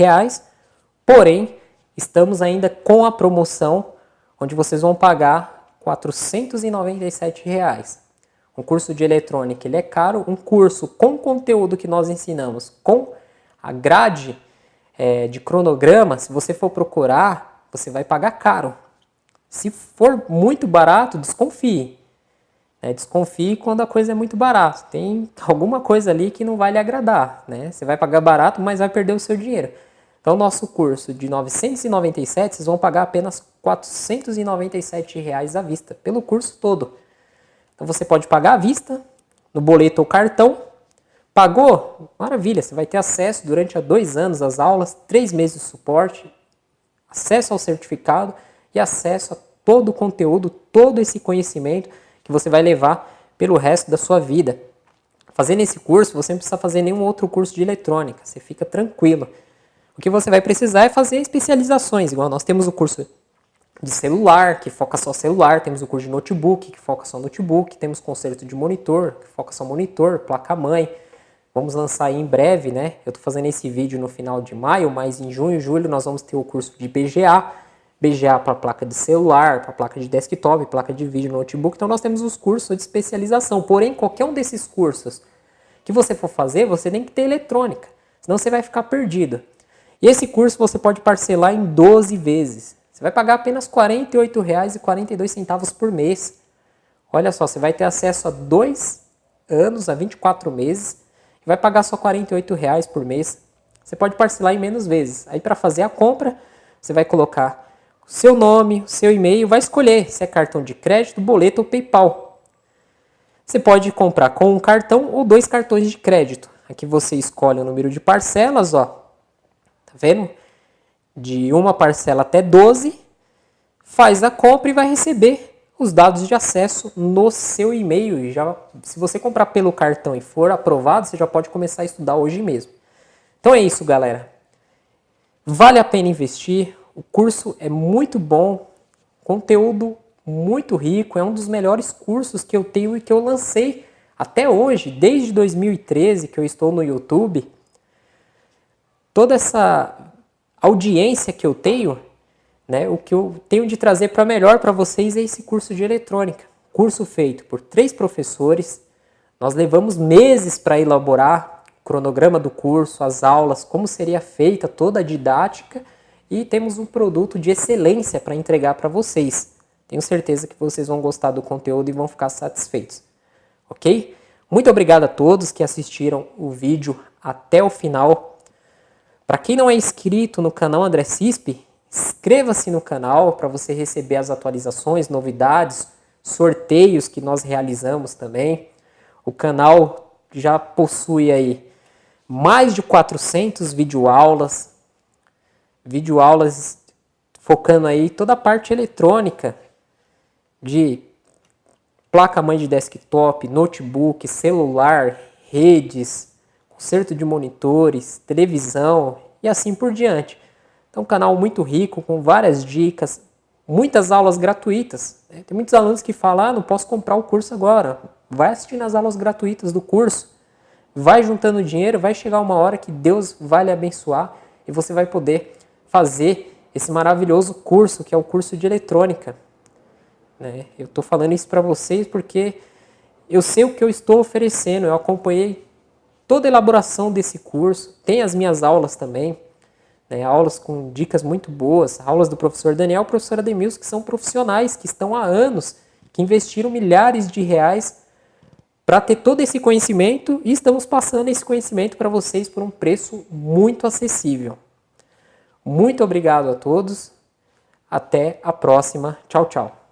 porém estamos ainda com a promoção, onde vocês vão pagar R$ 497. Um curso de eletrônica ele é caro, um curso com conteúdo que nós ensinamos, com a grade de cronograma, se você for procurar, você vai pagar caro. Se for muito barato, desconfie. Desconfie quando a coisa é muito barata. Tem alguma coisa ali que não vai lhe agradar, né? Você vai pagar barato, mas vai perder o seu dinheiro. Então, o nosso curso de R$ 997, vocês vão pagar apenas R$ 497 à vista, pelo curso todo. Então, você pode pagar à vista, no boleto ou cartão. Pagou? Maravilha, você vai ter acesso durante 2 anos às aulas, 3 meses de suporte, acesso ao certificado e acesso a todo o conteúdo, todo esse conhecimento que você vai levar pelo resto da sua vida. Fazendo esse curso, você não precisa fazer nenhum outro curso de eletrônica, você fica tranquilo. O que você vai precisar é fazer especializações, igual nós temos o curso de celular, que foca só celular, temos o curso de notebook, que foca só notebook, temos conserto de monitor, que foca só monitor, placa-mãe. Vamos lançar aí em breve, né? Eu estou fazendo esse vídeo no final de maio, mas em junho e julho nós vamos ter o curso de BGA, BGA para placa de celular, para placa de desktop, placa de vídeo, notebook. Então nós temos os cursos de especialização, porém qualquer um desses cursos que você for fazer, você tem que ter eletrônica, senão você vai ficar perdido. E esse curso você pode parcelar em 12 vezes. Você vai pagar apenas R$ 48,42 por mês. Olha só, você vai ter acesso a 2 anos, a 24 meses, e vai pagar só R$ 48 por mês. Você pode parcelar em menos vezes. Aí para fazer a compra, você vai colocar o seu nome, o seu e-mail, vai escolher se é cartão de crédito, boleto ou PayPal. Você pode comprar com um cartão ou 2 cartões de crédito. Aqui você escolhe o número de parcelas, ó. Tá vendo? De uma parcela até 12, faz a compra e vai receber os dados de acesso no seu e-mail. E já, se você comprar pelo cartão e for aprovado, você já pode começar a estudar hoje mesmo. Então é isso, galera. Vale a pena investir. O curso é muito bom, conteúdo muito rico, é um dos melhores cursos que eu tenho e que eu lancei até hoje, desde 2013 que eu estou no YouTube. Toda essa audiência que eu tenho, né, o que eu tenho de trazer para melhor para vocês é esse curso de eletrônica. Curso feito por 3 professores. Nós levamos meses para elaborar o cronograma do curso, as aulas, como seria feita toda a didática, e temos um produto de excelência para entregar para vocês. Tenho certeza que vocês vão gostar do conteúdo e vão ficar satisfeitos. Ok? Muito obrigado a todos que assistiram o vídeo até o final. Para quem não é inscrito no canal André Cisp, inscreva-se no canal para você receber as atualizações, novidades, sorteios que nós realizamos também. O canal já possui aí mais de 400 videoaulas focando aí toda a parte eletrônica de placa-mãe de desktop, notebook, celular, redes, conserto de monitores, televisão e assim por diante. Então, um canal muito rico, com várias dicas, muitas aulas gratuitas. Tem muitos alunos que falam, não posso comprar o curso agora. Vai assistindo as aulas gratuitas do curso, vai juntando dinheiro, vai chegar uma hora que Deus vai lhe abençoar e você vai poder fazer esse maravilhoso curso, que é o curso de eletrônica. Eu estou falando isso para vocês porque eu sei o que eu estou oferecendo, eu acompanhei toda a elaboração desse curso, tem as minhas aulas também, né, aulas com dicas muito boas, aulas do professor Daniel e professora Ademilson, que são profissionais, que estão há anos, que investiram milhares de reais para ter todo esse conhecimento e estamos passando esse conhecimento para vocês por um preço muito acessível. Muito obrigado a todos. Até a próxima. Tchau, tchau.